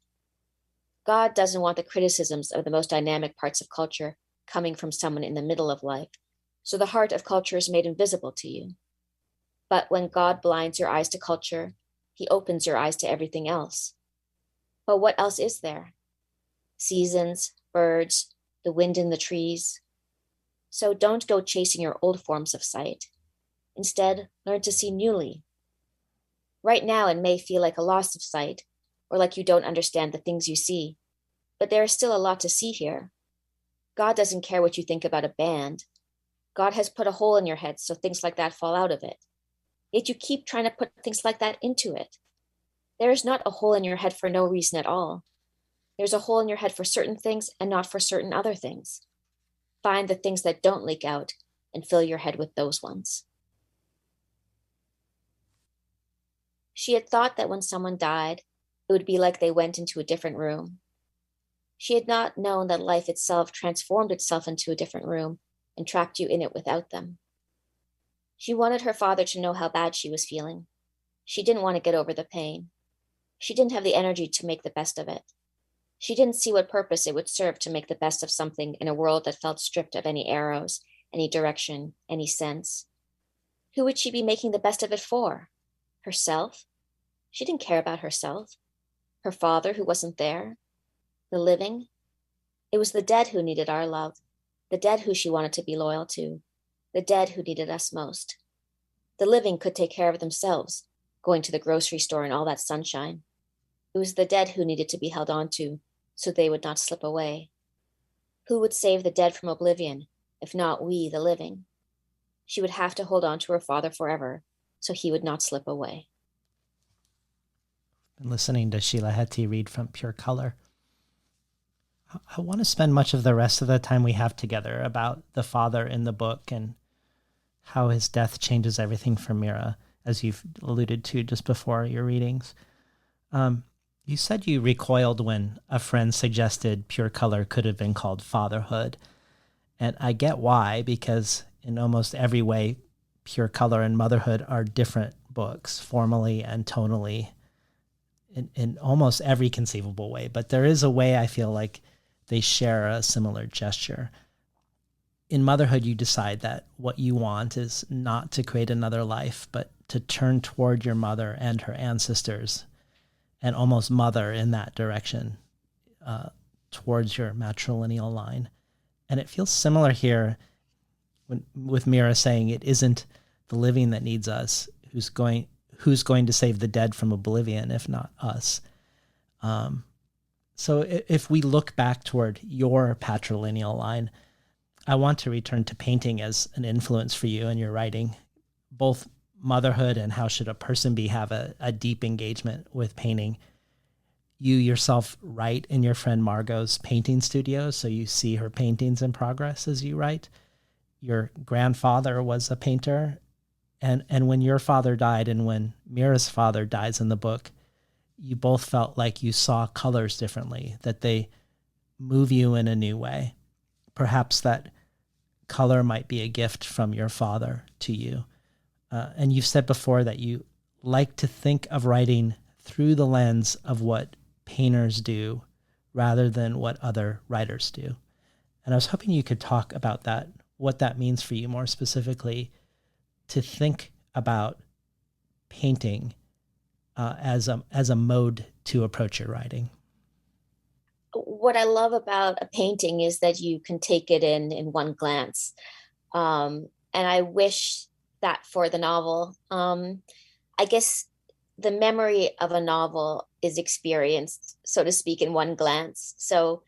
God doesn't want the criticisms of the most dynamic parts of culture coming from someone in the middle of life, so the heart of culture is made invisible to you. But when God blinds your eyes to culture, he opens your eyes to everything else. But what else is there? Seasons, birds, the wind in the trees. So don't go chasing your old forms of sight. Instead, learn to see newly. Right now, it may feel like a loss of sight, or like you don't understand the things you see, but there is still a lot to see here. God doesn't care what you think about a band. God has put a hole in your head so things like that fall out of it. Yet you keep trying to put things like that into it. There is not a hole in your head for no reason at all. There's a hole in your head for certain things and not for certain other things. Find the things that don't leak out and fill your head with those ones. She had thought that when someone died, it would be like they went into a different room. She had not known that life itself transformed itself into a different room and trapped you in it without them. She wanted her father to know how bad she was feeling. She didn't want to get over the pain. She didn't have the energy to make the best of it. She didn't see what purpose it would serve to make the best of something in a world that felt stripped of any arrows, any direction, any sense. Who would she be making the best of it for? Herself? She didn't care about herself. Her father, who wasn't there? The living? It was the dead who needed our love, the dead who she wanted to be loyal to, the dead who needed us most. The living could take care of themselves, going to the grocery store in all that sunshine. It was the dead who needed to be held on to, so they would not slip away. Who would save the dead from oblivion, if not we, the living? She would have to hold on to her father forever, so he would not slip away. Been listening to Sheila Heti read from Pure Color. I want to spend much of the rest of the time we have together about the father in the book and how his death changes everything for Mira. as you've alluded to just before your readings. You said you recoiled when a friend suggested Pure Color could have been called Fatherhood. And I get why, because in almost every way, Pure Color and Motherhood are different books, formally and tonally, in almost every conceivable way. But there is a way I feel like they share a similar gesture. In Motherhood, you decide that what you want is not to create another life, but to turn toward your mother and her ancestors and almost mother in that direction towards your matrilineal line. And it feels similar here with Mira saying it isn't the living that needs us, who's going to save the dead from oblivion, if not us. So if we look back toward your patrilineal line, I want to return to painting as an influence for you in your writing. Both Motherhood and How Should a Person Be have a deep engagement with painting. You yourself write in your friend Margot's painting studio, so you see her paintings in progress as you write. Your grandfather was a painter, and when your father died and when Mira's father dies in the book, you both felt like you saw colors differently, that they move you in a new way. Perhaps that color might be a gift from your father to you. And you've said before that you like to think of writing through the lens of what painters do rather than what other writers do. And I was hoping you could talk about that, what that means for you more specifically, to think about painting as a mode to approach your writing. What I love about a painting is that you can take it in one glance. And I wish that for the novel. I guess the memory of a novel is experienced, so to speak, in one glance. So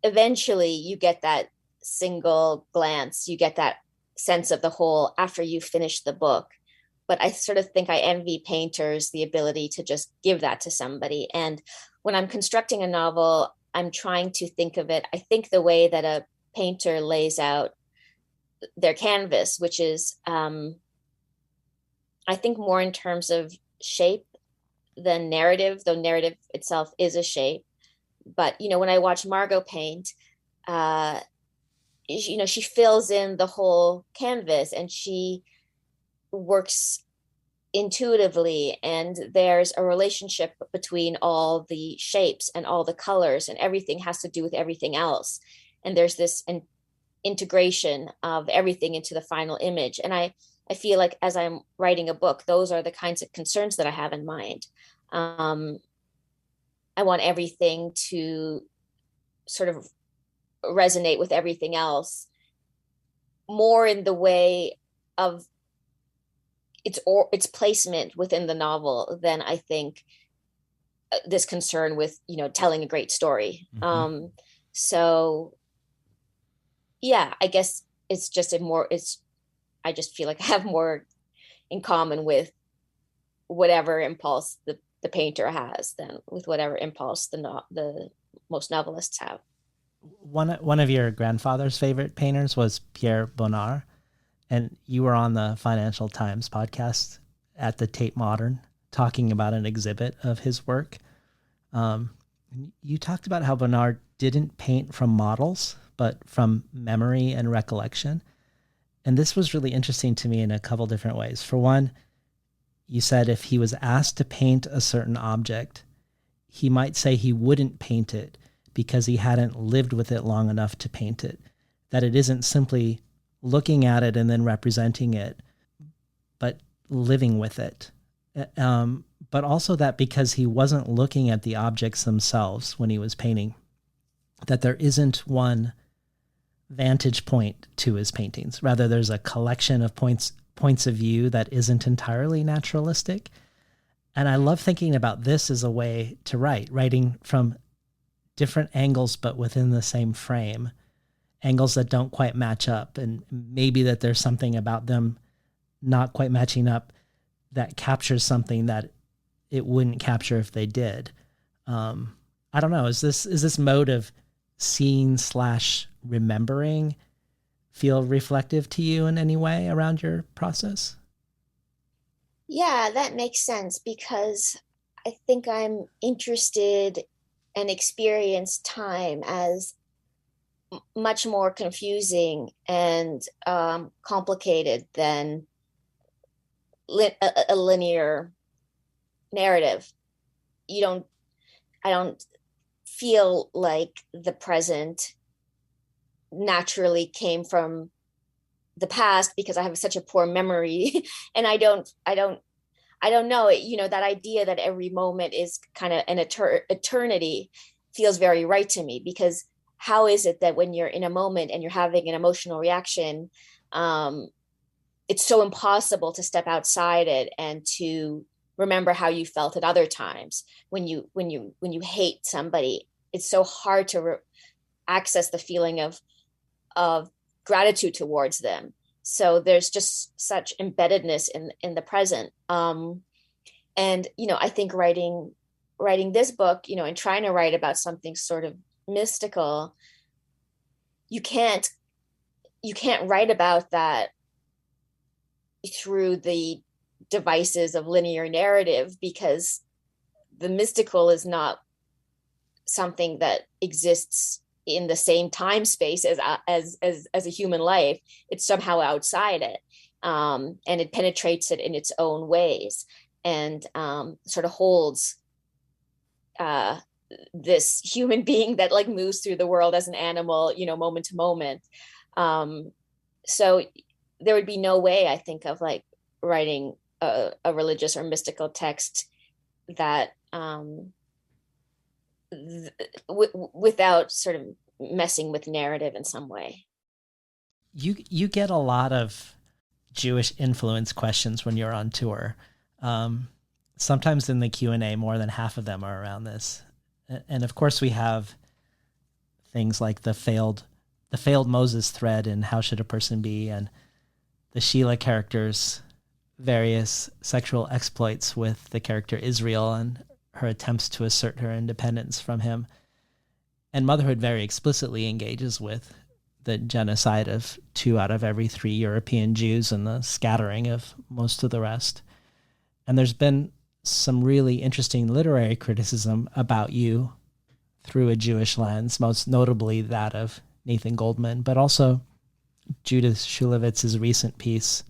eventually you get that single glance, you get that sense of the whole after you finish the book. But I sort of think I envy painters the ability to just give that to somebody. And when I'm constructing a novel, I'm trying to think of it, I think the way that a painter lays out their canvas, which is, I think more in terms of shape than narrative, though narrative itself is a shape. But, when I watch Margot paint, she fills in the whole canvas and she works intuitively, and there's a relationship between all the shapes and all the colors, and everything has to do with everything else. And there's this integration of everything into the final image. And I feel like as I'm writing a book, those are the kinds of concerns that I have in mind. I want everything to sort of resonate with everything else more in the way of its placement within the novel than I think this concern with, telling a great story. Mm-hmm. So yeah, I guess it's just I just feel like I have more in common with whatever impulse the painter has than with whatever impulse the most novelists have. One of your grandfather's favorite painters was Pierre Bonnard, and you were on the Financial Times podcast at the Tate Modern talking about an exhibit of his work. You talked about how Bonnard didn't paint from models, but from memory and recollection. And this was really interesting to me in a couple different ways. For one, you said if he was asked to paint a certain object, he might say he wouldn't paint it because he hadn't lived with it long enough to paint it. That it isn't simply looking at it and then representing it, but living with it. But also that because he wasn't looking at the objects themselves when he was painting, that there isn't one vantage point to his paintings. Rather, there's a collection of points of view that isn't entirely naturalistic. And I love thinking about this as a way to writing from different angles, but within the same frame, angles that don't quite match up. And maybe that there's something about them not quite matching up that captures something that it wouldn't capture if they did. I don't know. Is this mode of seeing / remembering feel reflective to you in any way around your process? Yeah, that makes sense because I think I'm interested and experience time as much more confusing and complicated than a linear narrative. You don't, I don't feel like the present naturally came from the past because I have such a poor memory and I don't know it, that idea that every moment is kind of an eternity feels very right to me because how is it that when you're in a moment and you're having an emotional reaction, um, it's so impossible to step outside it and to remember how you felt at other times when you hate somebody. It's so hard to access the feeling of gratitude towards them. So there's just such embeddedness in the present. And I think writing this book, and trying to write about something sort of mystical, you can't you can't write about that through the devices of linear narrative because the mystical is not something that exists in the same time space as a human life. It's somehow outside it, and it penetrates it in its own ways, and sort of holds uh, this human being that like moves through the world as an animal, moment to moment. Um, so there would be no way I think of like writing a religious or mystical text that without sort of messing with narrative in some way. You get a lot of Jewish influence questions when you're on tour. Um, Sometimes in the Q&A, more than half of them are around this. And of course, we have things like the failed Moses thread in How Should a Person Be, and the Sheila character's various sexual exploits with the character Israel and her attempts to assert her independence from him. And motherhood very explicitly engages with the genocide of 2 out of every 3 European Jews and the scattering of most of the rest. And there's been some really interesting literary criticism about you through a Jewish lens, most notably that of Nathan Goldman, but also Judith Shulevitz's recent piece,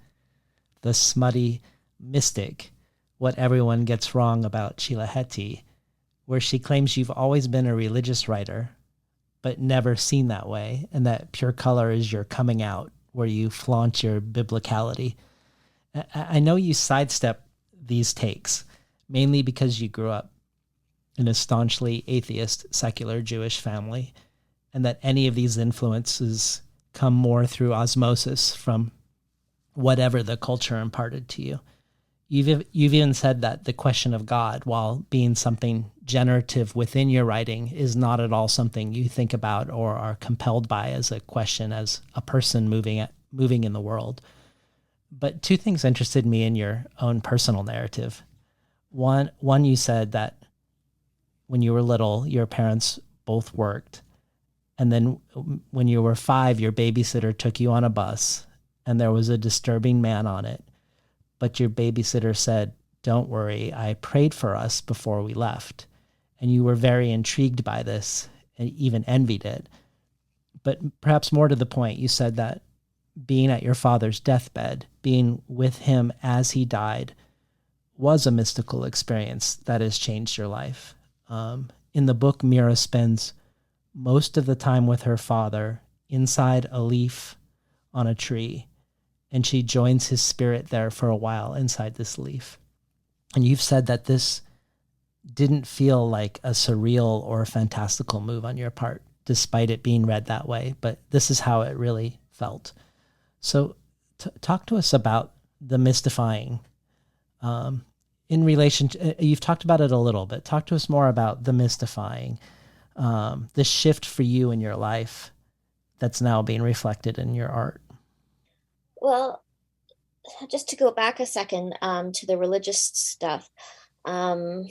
The Smutty Mystic, What Everyone Gets Wrong About Sheila Heti, where she claims you've always been a religious writer, but never seen that way, and that pure color is your coming out, where you flaunt your biblicality. I know you sidestep these takes, mainly because you grew up in a staunchly atheist, secular Jewish family, and that any of these influences come more through osmosis from whatever the culture imparted to you. You've even said that the question of God, while being something generative within your writing, is not at all something you think about or are compelled by as a question as a person moving in the world. But 2 things interested me in your own personal narrative. One, you said that when you were little, your parents both worked. And then when you were 5, your babysitter took you on a bus and there was a disturbing man on it. But your babysitter said, "Don't worry, I prayed for us before we left." And you were very intrigued by this and even envied it. But perhaps more to the point, you said that being at your father's deathbed, being with him as he died, was a mystical experience that has changed your life. In the book, Mira spends most of the time with her father inside a leaf on a tree, and she joins his spirit there for a while inside this leaf. And you've said that this didn't feel like a surreal or fantastical move on your part, despite it being read that way, but this is how it really felt. So talk to us about the mystifying in relation to, you've talked about it a little bit. Talk to us more about the mystifying, this shift for you in your life that's now being reflected in your art. Well, just to go back a second, to the religious stuff. Um,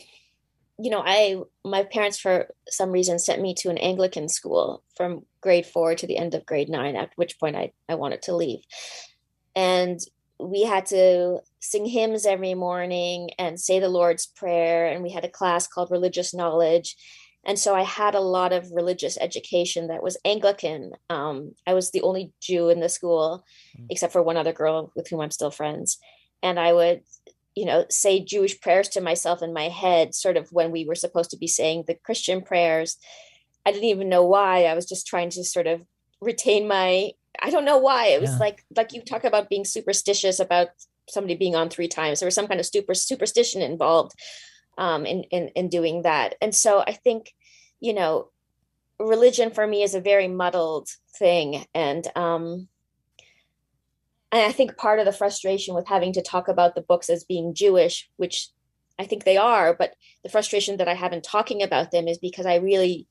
I my parents for some reason sent me to an Anglican school from grade 4 to the end of grade 9, at which point I wanted to leave. And we had to sing hymns every morning and say the Lord's Prayer. And we had a class called Religious Knowledge. And so I had a lot of religious education that was Anglican. I was the only Jew in the school, except for one other girl with whom I'm still friends. And I would, say Jewish prayers to myself in my head, sort of when we were supposed to be saying the Christian prayers. I didn't even know why. I was just trying to sort of retain I don't know why. It was like you talk about being superstitious about somebody being on 3 times. There was some kind of superstition involved in doing that. And so I think, religion for me is a very muddled thing. And I think part of the frustration with having to talk about the books as being Jewish, which I think they are, but the frustration that I have in talking about them is because I really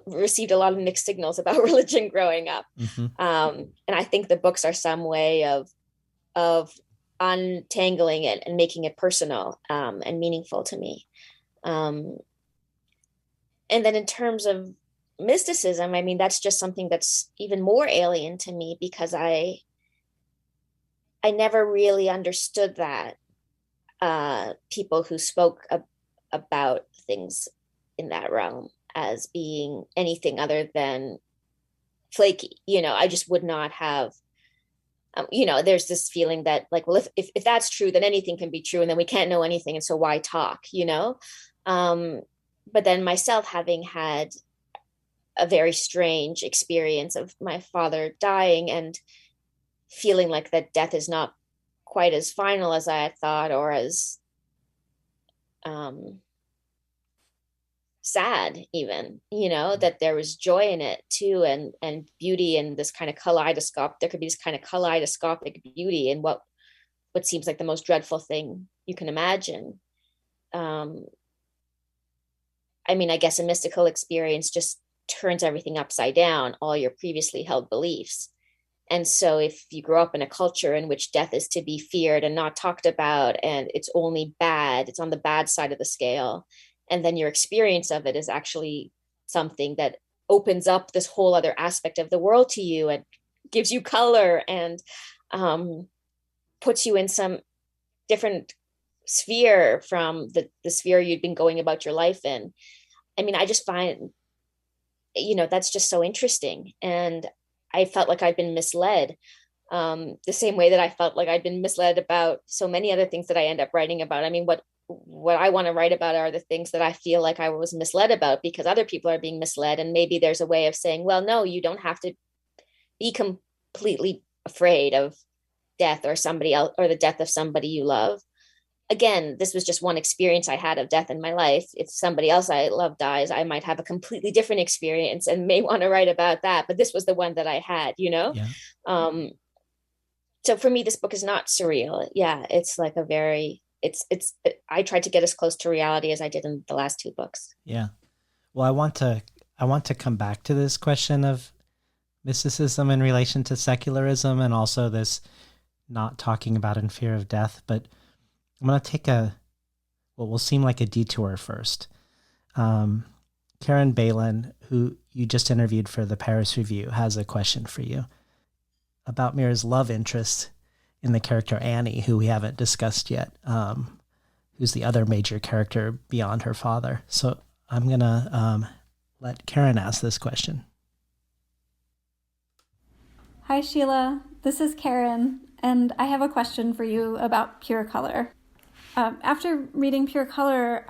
received a lot of mixed signals about religion growing up. Mm-hmm. And I think the books are some way of untangling it and making it personal and meaningful to me. And then in terms of mysticism, I mean, that's just something that's even more alien to me because I never really understood that people who spoke about things in that realm as being anything other than flaky. I just would not have, there's this feeling that like, well, if that's true, then anything can be true. And then we can't know anything. And so why talk, but then myself having had a very strange experience of my father dying and feeling like that death is not quite as final as I had thought, or as sad even, that there was joy in it too, and beauty, and this kind of kaleidoscope. There could be this kind of kaleidoscopic beauty in what seems like the most dreadful thing you can imagine. I mean, I guess a mystical experience just turns everything upside down, all your previously held beliefs. And so if you grow up in a culture in which death is to be feared and not talked about, and it's only bad, it's on the bad side of the scale, and then your experience of it is actually something that opens up this whole other aspect of the world to you and gives you color and puts you in some different sphere from the sphere you'd been going about your life in. I mean, I just find, that's just so interesting. And I felt like I'd been misled, the same way that I felt like I'd been misled about so many other things that I end up writing about. I mean, what I want to write about are the things that I feel like I was misled about because other people are being misled. And maybe there's a way of saying, well, no, you don't have to be completely afraid of death or somebody else or the death of somebody you love. Again, this was just one experience I had of death in my life. If somebody else I love dies, I might have a completely different experience and may want to write about that. But this was the one that I had, Yeah. So for me, this book is not surreal. Yeah, it's like I tried to get as close to reality as I did in the last 2 books. Yeah. Well, I want to come back to this question of mysticism in relation to secularism and also this not talking about in fear of death, but I'm going to take what will seem like a detour first. Karen Balin, who you just interviewed for the Paris Review, has a question for you about Mira's love interest in the character Annie, who we haven't discussed yet, who's the other major character beyond her father. So I'm going to let Karen ask this question. Hi, Sheila. This is Karen, and I have a question for you about Pure Color. After reading Pure Color,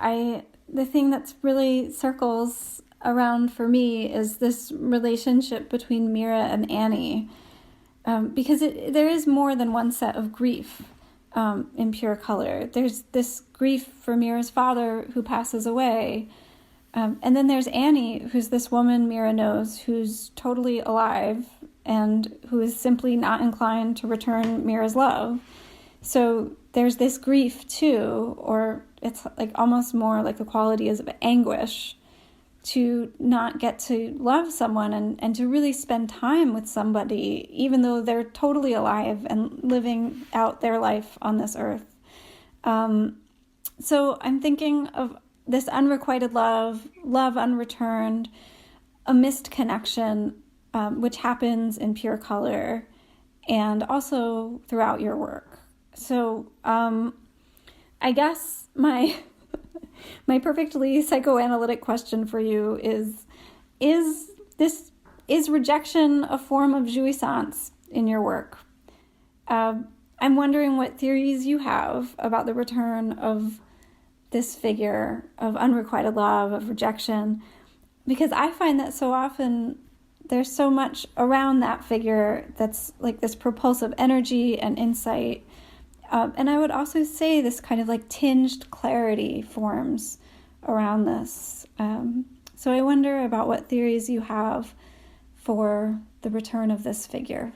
the thing that's really circles around for me is this relationship between Mira and Annie, because there is more than one set of grief in Pure Color. There's this grief for Mira's father who passes away, and then there's Annie, who's this woman Mira knows who's totally alive and who is simply not inclined to return Mira's love. So there's this grief too, or it's like almost more like the quality is of anguish to not get to love someone and to really spend time with somebody, even though they're totally alive and living out their life on this earth. So I'm thinking of this unrequited love unreturned, a missed connection, which happens in Pure Color. and also throughout your work. So I guess my my perfectly psychoanalytic question for you is rejection a form of jouissance in your work? I'm wondering what theories you have about the return of this figure of unrequited love, of rejection, because I find that so often there's so much around that figure that's like this propulsive energy and insight. And I would also say this kind of like tinged clarity forms around this. So I wonder about what theories you have for the return of this figure.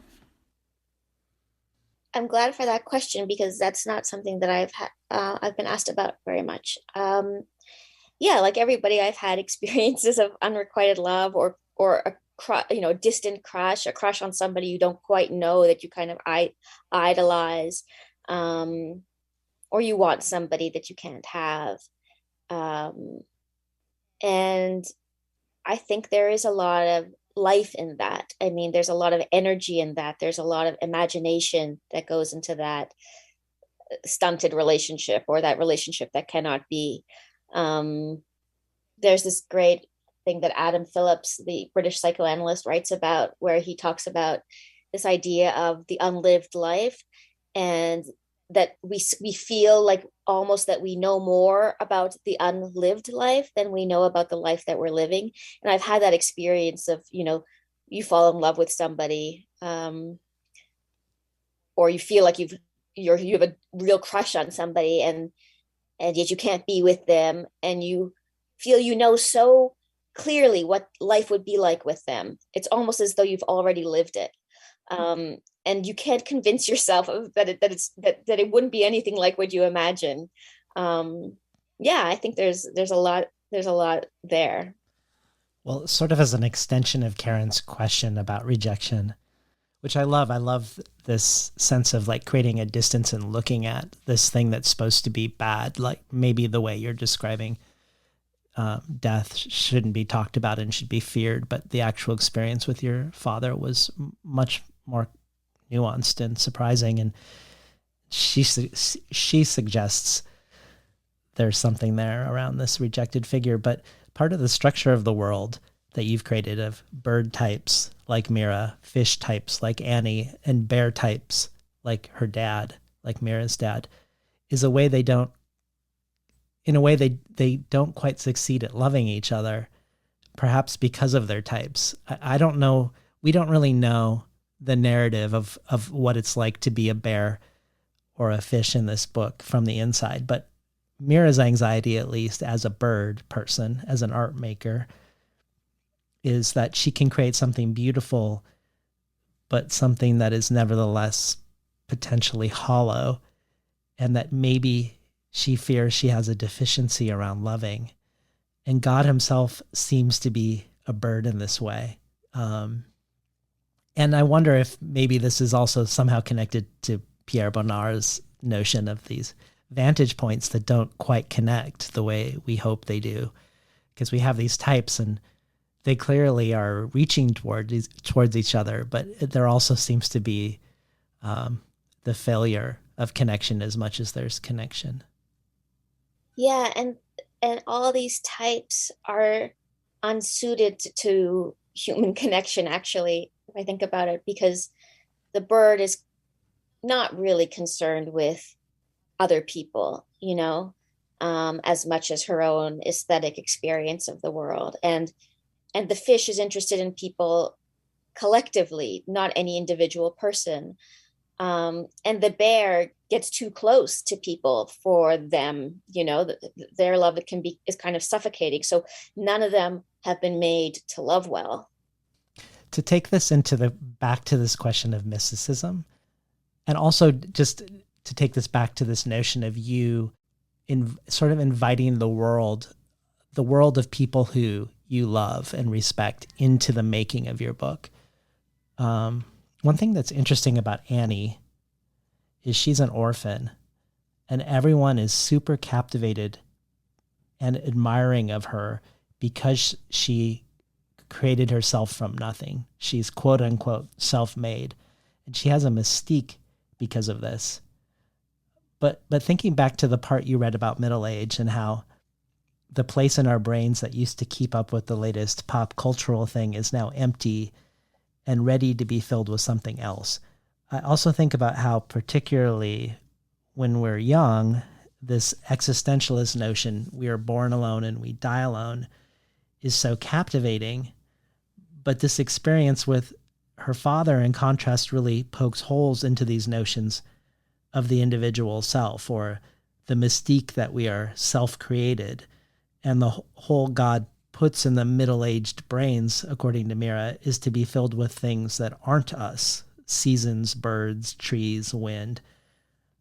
I'm glad for that question, because that's not something that I've been asked about very much. Yeah, like everybody, I've had experiences of unrequited love or a distant crush, a crush on somebody you don't quite know, that you kind of idolize, or you want somebody that you can't have. And I think there is a lot of life in that. I mean, there's a lot of energy in that. There's a lot of imagination that goes into that stunted relationship, or that relationship that cannot be. There's this great thing that Adam Phillips, the British psychoanalyst, writes about, where he talks about this idea of the unlived life, and that we feel like almost that we know more about the unlived life than we know about the life that we're living. And I've had that experience of, you fall in love with somebody, or you feel like you have a real crush on somebody, and yet you can't be with them, and you feel so clearly what life would be like with them. It's almost as though you've already lived it. And you can't convince yourself that it wouldn't be anything like what you imagine. Yeah, I think there's a lot there. Well, sort of as an extension of Karen's question about rejection, which I love this sense of like creating a distance and looking at this thing that's supposed to be bad, like maybe the way you're describing death shouldn't be talked about and should be feared, but the actual experience with your father was much more nuanced and surprising. And she suggests there's something there around this rejected figure. But part of the structure of the world that you've created of bird types like Mira, fish types like Annie, and bear types like her dad, like Mira's dad, is a way they don't quite succeed at loving each other, perhaps because of their types. I don't know. We don't really know the narrative of what it's like to be a bear or a fish in this book from the inside. But Mira's anxiety, at least as a bird person, as an art maker, is that she can create something beautiful, but something that is nevertheless potentially hollow, and that maybe she fears she has a deficiency around loving. And God himself seems to be a bird in this way. And I wonder if maybe this is also somehow connected to Pierre Bonnard's notion of these vantage points that don't quite connect the way we hope they do. Because we have these types and they clearly are reaching towards each other, but there also seems to be the failure of connection as much as there's connection. Yeah, and all these types are unsuited to human connection, actually, if I think about it, because the bird is not really concerned with other people, as much as her own aesthetic experience of the world. And the fish is interested in people collectively, not any individual person. And the bear gets too close to people for them, their love is kind of suffocating. So none of them have been made to love well. To take this back to this question of mysticism, and also just to take this back to this notion of you sort of inviting the world of people who you love and respect into the making of your book. One thing that's interesting about Annie is she's an orphan, and everyone is super captivated and admiring of her because she created herself from nothing. She's quote unquote self-made, and she has a mystique because of this. But thinking back to the part you read about middle age and how the place in our brains that used to keep up with the latest pop cultural thing is now empty and ready to be filled with something else. I also think about how, particularly when we're young, this existentialist notion, we are born alone and we die alone, is so captivating. But this experience with her father, in contrast, really pokes holes into these notions of the individual self, or the mystique that we are self-created. And the hole God puts in the middle-aged brains, according to Mira, is to be filled with things that aren't us: seasons, birds, trees, wind.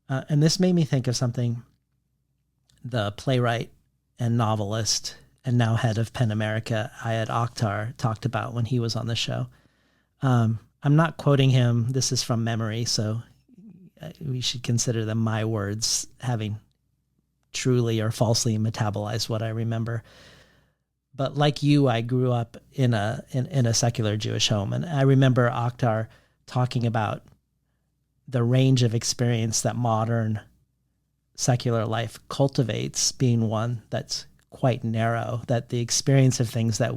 And this made me think of something the playwright and novelist and now head of PEN America, Ayad Akhtar, talked about when he was on the show. I'm not quoting him. This is from memory, so we should consider them my words, having truly or falsely metabolized what I remember. But like you, I grew up in a secular Jewish home, and I remember Akhtar talking about the range of experience that modern secular life cultivates being one that's quite narrow, that the experience of things that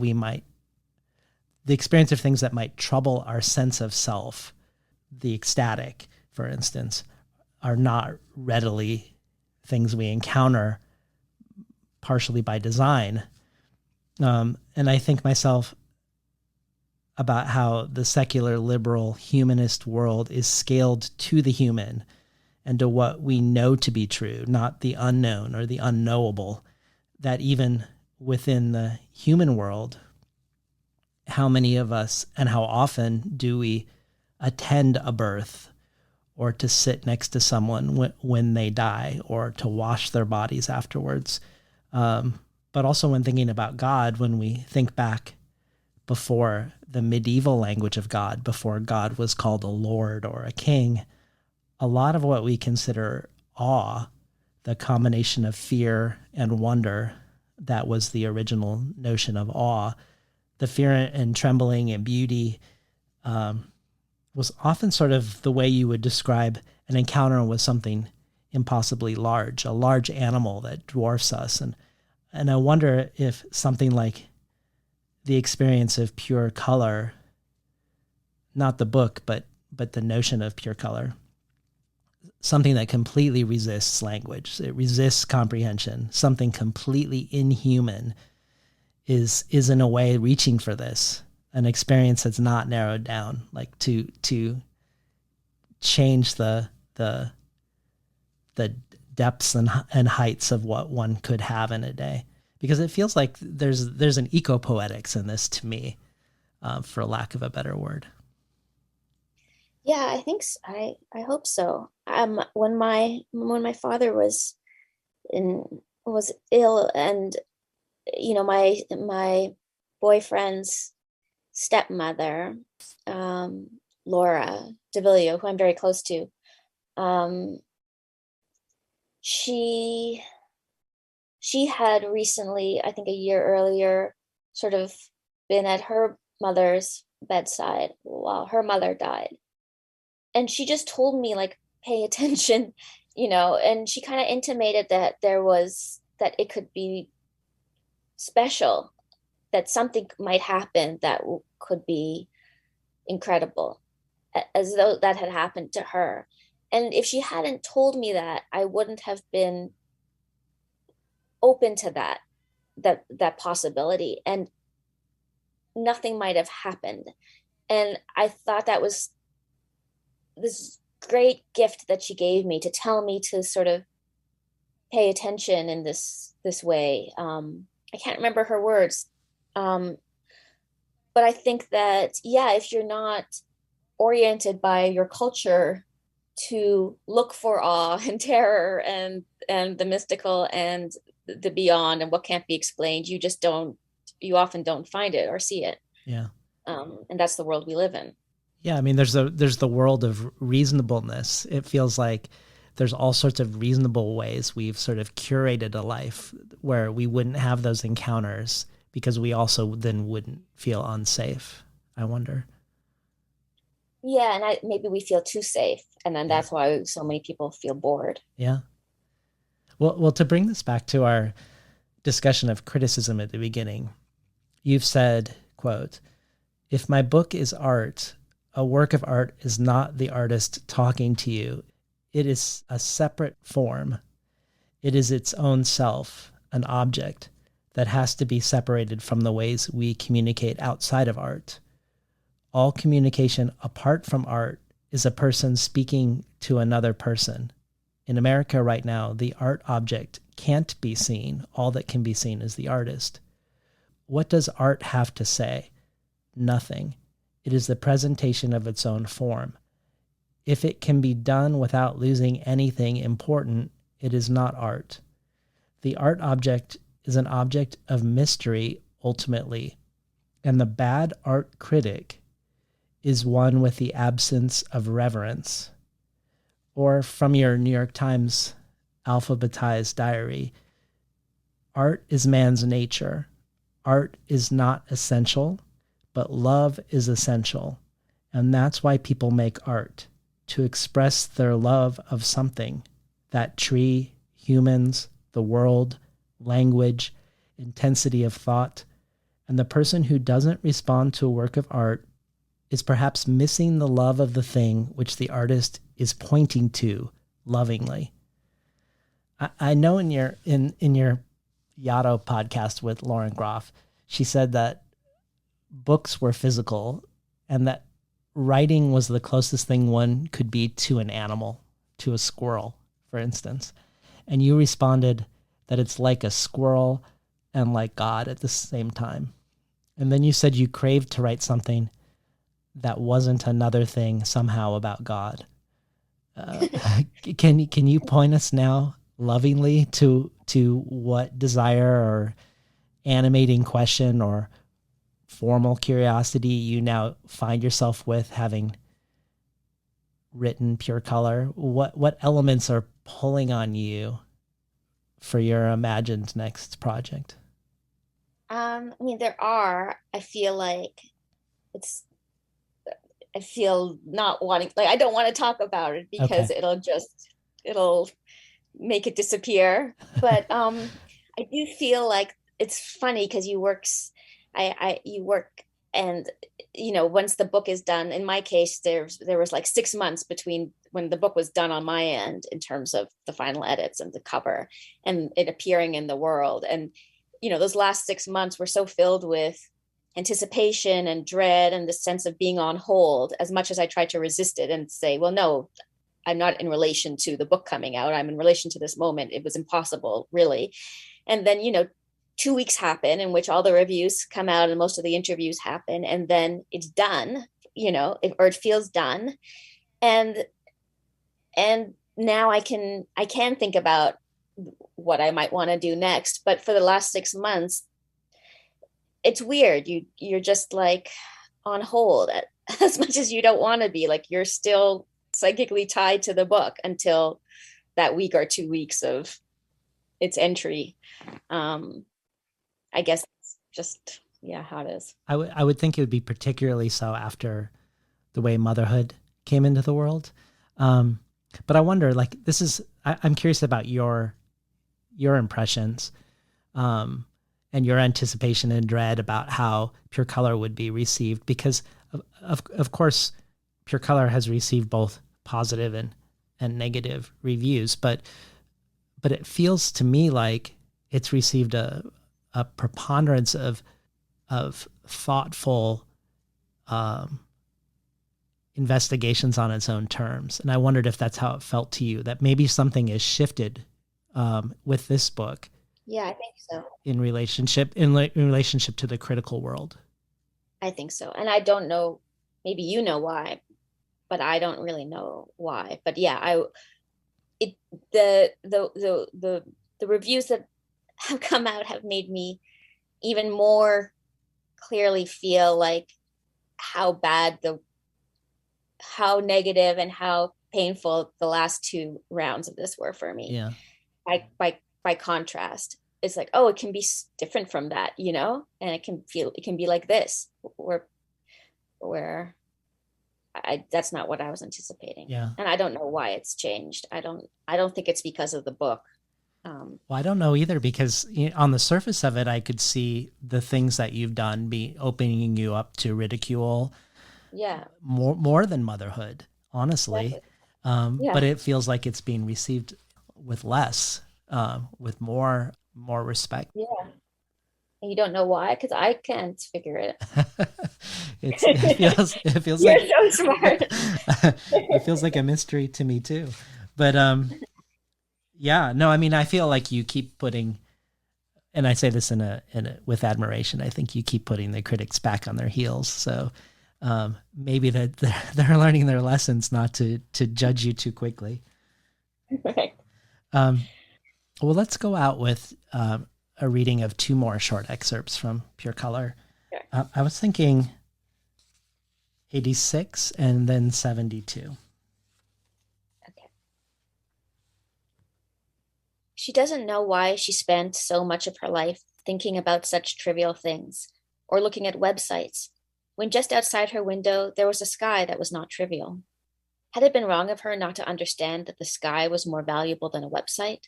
might trouble our sense of self, the ecstatic, for instance, are not readily things we encounter partially by design. And I think myself about how the secular, liberal, humanist world is scaled to the human and to what we know to be true, not the unknown or the unknowable, that even within the human world, how many of us and how often do we attend a birth, or to sit next to someone when they die, or to wash their bodies afterwards. But also when thinking about God, when we think back before the medieval language of God, before God was called a lord or a king, a lot of what we consider awe, the combination of fear and wonder, that was the original notion of awe, the fear and trembling and beauty, was often sort of the way you would describe an encounter with something impossibly large, a large animal that dwarfs us. And I wonder if something like the experience of pure color, not the book, but the notion of pure color, something that completely resists language, it resists comprehension, something completely inhuman, is in a way reaching for this, an experience that's not narrowed down, like to change the depths and heights of what one could have in a day. Because it feels like there's an eco-poetics in this to me, for lack of a better word. Yeah, I think I hope so. When my father was ill, and my boyfriend's stepmother, Laura DeVillio, who I'm very close to, she had recently, I think a year earlier, sort of been at her mother's bedside while her mother died. And she just told me, like, pay attention, and she kind of intimated that that it could be special, that something might happen that could be incredible, as though that had happened to her. And if she hadn't told me that, I wouldn't have been open to that possibility, and nothing might have happened. And I thought that was this great gift that she gave me, to tell me to sort of pay attention in this way. I can't remember her words, but I think that, yeah, if you're not oriented by your culture to look for awe and terror and the mystical and the beyond and what can't be explained, you often don't find it or see it. Yeah. And that's the world we live in. Yeah, I mean, there's the world of reasonableness. It feels like there's all sorts of reasonable ways we've sort of curated a life where we wouldn't have those encounters, because we also then wouldn't feel unsafe, I wonder. Yeah, and maybe we feel too safe, and then Yeah. that's why so many people feel bored. Yeah. Well, to bring this back to our discussion of criticism at the beginning, you've said, quote, "If my book is art, a work of art is not the artist talking to you. It is a separate form. It is its own self, an object that has to be separated from the ways we communicate outside of art. All communication apart from art is a person speaking to another person. In America right now, the art object can't be seen. All that can be seen is the artist. What does art have to say? Nothing. It is the presentation of its own form. If it can be done without losing anything important, it is not art. The art object is an object of mystery ultimately, and the bad art critic is one with the absence of reverence." Or from your New York Times alphabetized diary, "Art is man's nature. Art is not essential, but love is essential. And that's why people make art, to express their love of something, that tree, humans, the world, language, intensity of thought. And the person who doesn't respond to a work of art is perhaps missing the love of the thing which the artist is pointing to lovingly." I know in your Yaddo podcast with Lauren Groff, she said that books were physical and that writing was the closest thing one could be to an animal, to a squirrel, for instance. And you responded that it's like a squirrel and like God at the same time. And then you said you craved to write something that wasn't another thing somehow about God. Uh, can you point us now lovingly to what desire or animating question or formal curiosity you now find yourself with, having written Pure Color? What elements are pulling on you for your imagined next project? I mean, there are. It's I feel not wanting, like, I don't want to talk about it because Okay. it'll make it disappear. But I do feel like it's funny because you work, and once the book is done, in my case, there was like 6 months between when the book was done on my end in terms of the final edits and the cover and it appearing in the world. And those last 6 months were so filled with anticipation and dread and the sense of being on hold, as much as I tried to resist it and say, well, no, I'm not in relation to the book coming out. I'm in relation to this moment. It was impossible, really. And then, 2 weeks happen in which all the reviews come out and most of the interviews happen. And then it's done, or it feels done. And now I can think about what I might want to do next. But for the last 6 months, it's weird. You're just like on hold as much as you don't want to be. Like, you're still psychically tied to the book until that week or 2 weeks of its entry. I guess it's just, yeah, how it is. I would think it would be particularly so after the way motherhood came into the world. But I wonder, like, I'm curious about your impressions, and your anticipation and dread about how Pure Color would be received, because of course, Pure Color has received both positive and negative reviews, but it feels to me like it's received a preponderance of thoughtful investigations on its own terms. And I wondered if that's how it felt to you, that maybe something has shifted with this book. Yeah, I think so. In relationship to the critical world. I think so. And I don't know, maybe you know why, but I don't really know why. But yeah, the reviews that have come out have made me even more clearly feel like how negative and how painful the last 2 rounds of this were for me. Yeah. By contrast, it's like, oh, it can be different from that, and it can be like this, where that's not what I was anticipating. Yeah. And I don't know why it's changed. I don't think it's because of the book. Well, I don't know either, because on the surface of it, I could see the things that you've done be opening you up to ridicule. Yeah. More than motherhood, honestly. But it feels like it's being received with less, with more respect. Yeah. And you don't know why? Because I can't figure it. It feels You're like so smart. it feels like a mystery to me too. But yeah, no, I mean, I feel like you keep putting, and I say this with admiration, I think you keep putting the critics back on their heels. So maybe that they're learning their lessons, not to judge you too quickly. Right. Well, let's go out with a reading of 2 more short excerpts from Pure Color. Sure. I was thinking 86 and then 72. Okay. She doesn't know why she spent so much of her life thinking about such trivial things or looking at websites, when just outside her window there was a sky that was not trivial. Had it been wrong of her not to understand that the sky was more valuable than a website?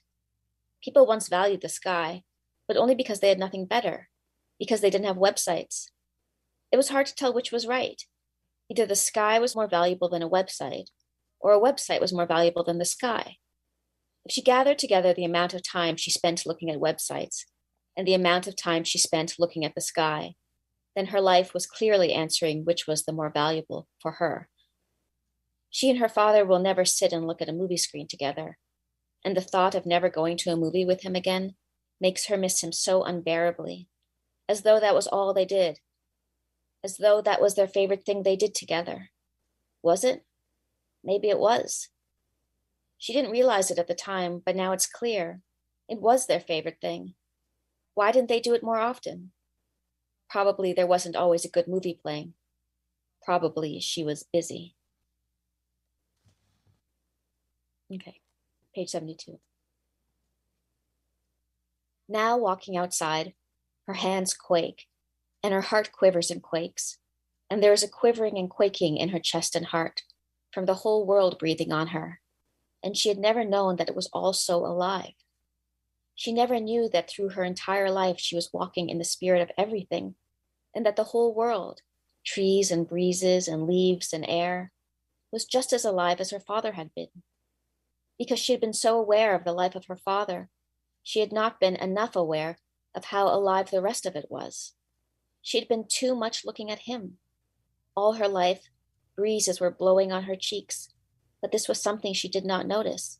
People once valued the sky, but only because they had nothing better, because they didn't have websites. It was hard to tell which was right. Either the sky was more valuable than a website, or a website was more valuable than the sky. If she gathered together the amount of time she spent looking at websites and the amount of time she spent looking at the sky, then her life was clearly answering which was the more valuable for her. She and her father will never sit and look at a movie screen together, and the thought of never going to a movie with him again makes her miss him so unbearably, as though that was all they did, as though that was their favorite thing they did together. Was it? Maybe it was. She didn't realize it at the time, but now it's clear. It was their favorite thing. Why didn't they do it more often? Probably there wasn't always a good movie playing. Probably she was busy. Okay, page 72. Now walking outside, her hands quake, and her heart quivers and quakes, and there is a quivering and quaking in her chest and heart, from the whole world breathing on her, and she had never known that it was all so alive. She never knew that through her entire life she was walking in the spirit of everything, and that the whole world, trees and breezes and leaves and air, was just as alive as her father had been. Because she had been so aware of the life of her father, she had not been enough aware of how alive the rest of it was. She had been too much looking at him. All her life, breezes were blowing on her cheeks, but this was something she did not notice.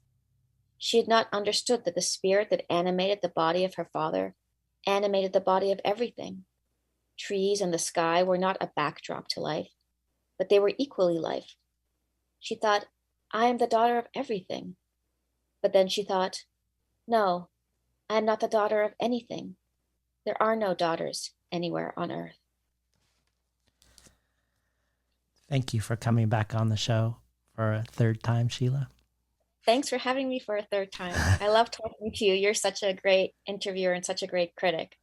She had not understood that the spirit that animated the body of her father animated the body of everything. Trees and the sky were not a backdrop to life, but they were equally life. She thought, I am the daughter of everything. But then she thought, no, I am not the daughter of anything. There are no daughters anywhere on earth. Thank you for coming back on the show for a 3rd time, Sheila. Thanks for having me for a 3rd time. I love talking to you. You're such a great interviewer and such a great critic.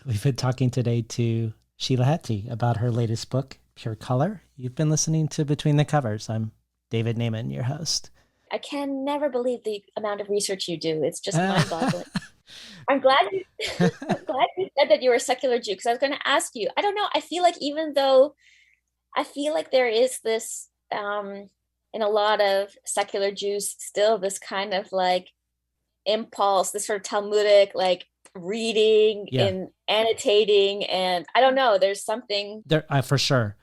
We've been talking today to Sheila Heti about her latest book, Pure Color. You've been listening to Between the Covers. I'm David Naiman, your host. I can never believe the amount of research you do. It's just mind-boggling. I'm glad you said that you were a secular Jew, because I was going to ask you. I don't know. I feel like even though I feel like there is this, in a lot of secular Jews, still this kind of like impulse, this sort of Talmudic like reading and annotating, and I don't know. There's something there for sure.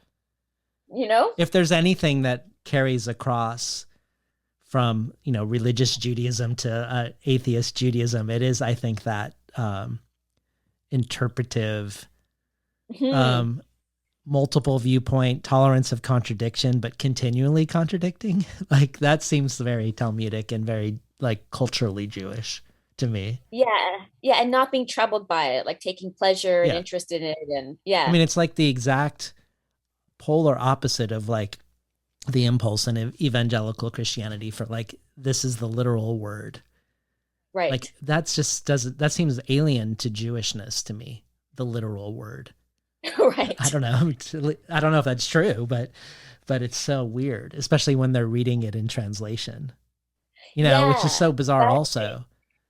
If there's anything that carries across from religious Judaism to atheist Judaism, it is, I think, that interpretive, multiple viewpoint, tolerance of contradiction, but continually contradicting. Like that seems very Talmudic and very like culturally Jewish to me. Yeah, and not being troubled by it, like taking pleasure and interest in it, and I mean, it's like the exact polar opposite of like the impulse in evangelical Christianity for like, this is the literal word. Right. Like that seems alien to Jewishness to me, the literal word. Right. I don't know if that's true, but but it's so weird, especially when they're reading it in translation, which is so bizarre also.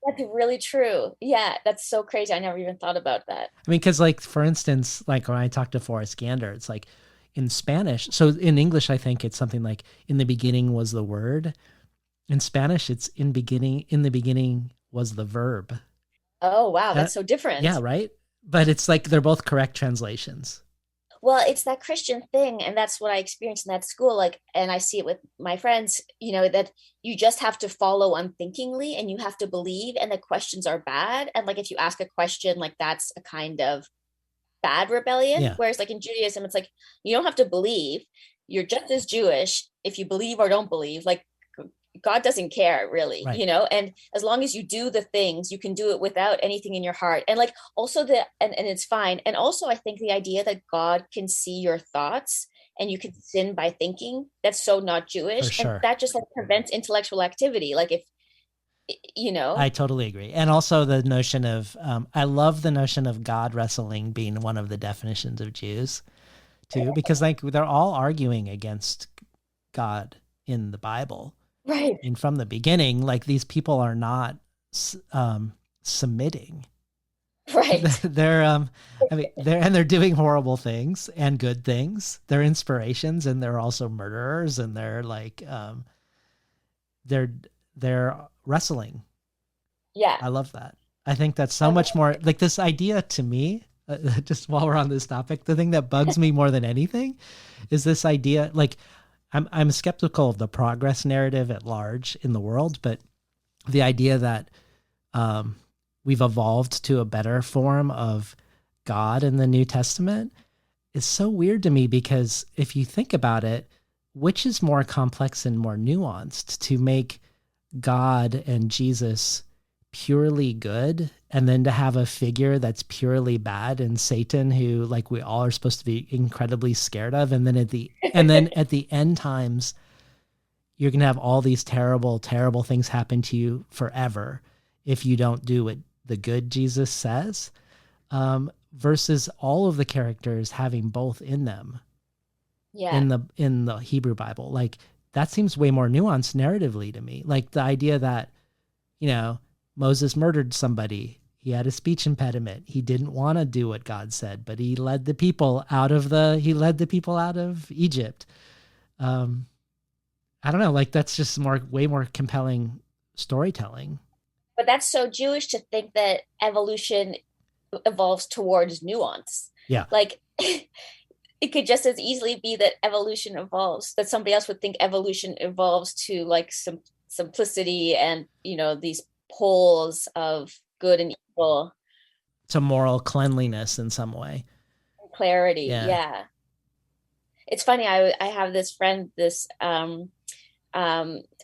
That's really true. Yeah, that's so crazy. I never even thought about that. I mean, because like, for instance, like when I talked to Forrest Gander, it's like in Spanish. So in English, I think it's something like in the beginning was the word. In Spanish, it's in the beginning was the verb. Oh, wow. That's so different. Yeah, right? But it's like they're both correct translations. Well, it's that Christian thing, and that's what I experienced in that school. Like, and I see it with my friends, that you just have to follow unthinkingly and you have to believe, and the questions are bad. And like, if you ask a question, like that's a kind of bad rebellion. Yeah. Whereas like in Judaism, it's like, you don't have to believe. You're just as Jewish if you believe or don't believe. Like, God doesn't care really, right. And as long as you do the things, you can do it without anything in your heart. And like also and it's fine. And also I think the idea that God can see your thoughts and you can sin by thinking, that's so not Jewish. For sure. And that just like prevents intellectual activity. Like if, I totally agree. And also the notion of, I love the notion of God wrestling being one of the definitions of Jews too, because like they're all arguing against God in the Bible. Right. And from the beginning, like these people are not submitting. Right. They're doing horrible things and good things. They're inspirations, and they're also murderers, and they're like, they're wrestling. Yeah. I love that. I think that's so much more like this idea to me, just while we're on this topic, the thing that bugs me more than anything is this idea, like, I'm skeptical of the progress narrative at large in the world, but the idea that we've evolved to a better form of God in the New Testament is so weird to me, because if you think about it, which is more complex and more nuanced, to make God and Jesus purely good, and then to have a figure that's purely bad and Satan, who like we all are supposed to be incredibly scared of, and then at the end times you're gonna have all these terrible things happen to you forever if you don't do what the good Jesus says, versus all of the characters having both in them. Yeah. In the Hebrew Bible, like that seems way more nuanced narratively to me. Like the idea that Moses murdered somebody. He had a speech impediment. He didn't want to do what God said, but he led the people out of Egypt. I don't know, like that's just way more compelling storytelling. But that's so Jewish to think that evolution evolves towards nuance. Yeah. Like it could just as easily be that evolution evolves, that somebody else would think evolution evolves to like some simplicity and, these poles of good and evil, to moral cleanliness in some way, clarity. Yeah. It's funny, I have this friend, and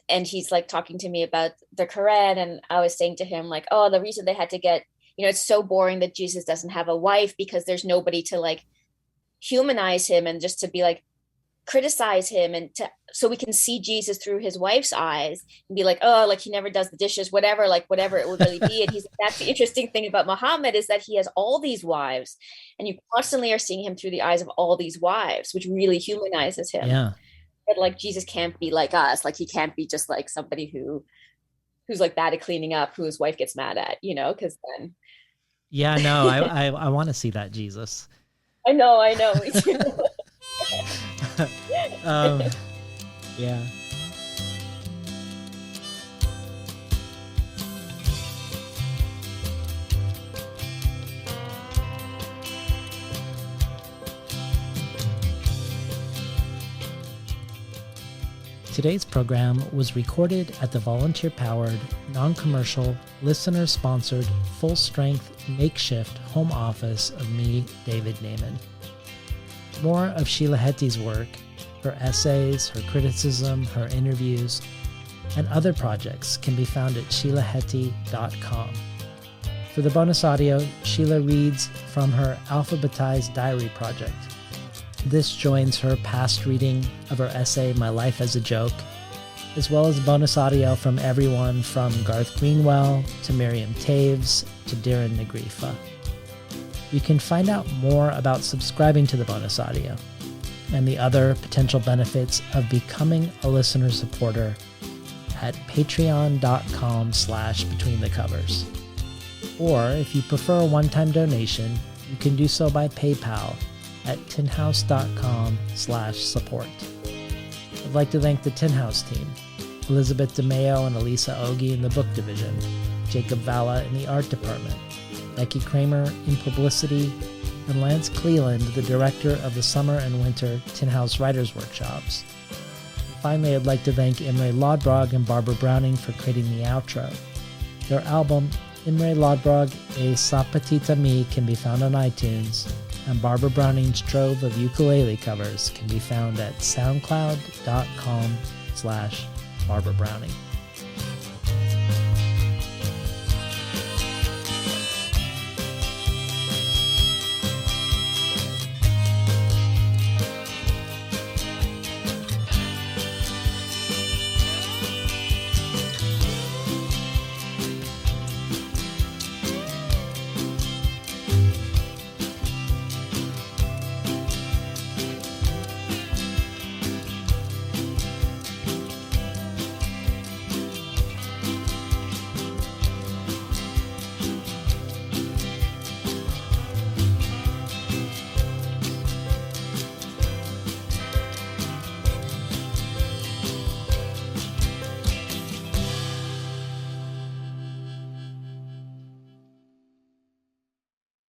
he's like talking to me about the Quran, and I was saying to him like, oh, the reason they had to get, it's so boring that Jesus doesn't have a wife, because there's nobody to like humanize him and just to be like criticize him, and so we can see Jesus through his wife's eyes and be like, oh, like he never does the dishes, whatever it would really be. And that's the interesting thing about Muhammad, is that he has all these wives, and you constantly are seeing him through the eyes of all these wives, which really humanizes him. Yeah. But like Jesus can't be like us. Like he can't be just like somebody who's like bad at cleaning up, who his wife gets mad at, because then. Yeah, no, I want to see that Jesus. I know. Me too. Yeah. Today's program was recorded at the volunteer-powered, non-commercial, listener-sponsored, full-strength, makeshift home office of me, David Naiman. More of Sheila Heti's work, her essays, her criticism, her interviews, and other projects can be found at sheilaheti.com. For the bonus audio, Sheila reads from her alphabetized diary project. This joins her past reading of her essay, My Life as a Joke, as well as bonus audio from everyone from Garth Greenwell to Miriam Taves to Darren Negrifa. You can find out more about subscribing to the bonus audio, and the other potential benefits of becoming a listener supporter at patreon.com/betweenthecovers. Or if you prefer a one-time donation, you can do so by PayPal at tinhouse.com/support. I'd like to thank the Tin House team, Elizabeth DeMeo and Elisa Ogie in the book division, Jacob Valla in the art department, Becky Kramer in publicity, and Lance Cleland, the director of the Summer and Winter Tin House Writers Workshops. And finally, I'd like to thank Imre Lodbrog and Barbara Browning for creating the outro. Their album, Imre Lodbrog A Sapatita Me, can be found on iTunes, and Barbara Browning's trove of ukulele covers can be found at soundcloud.com/Barbara Browning.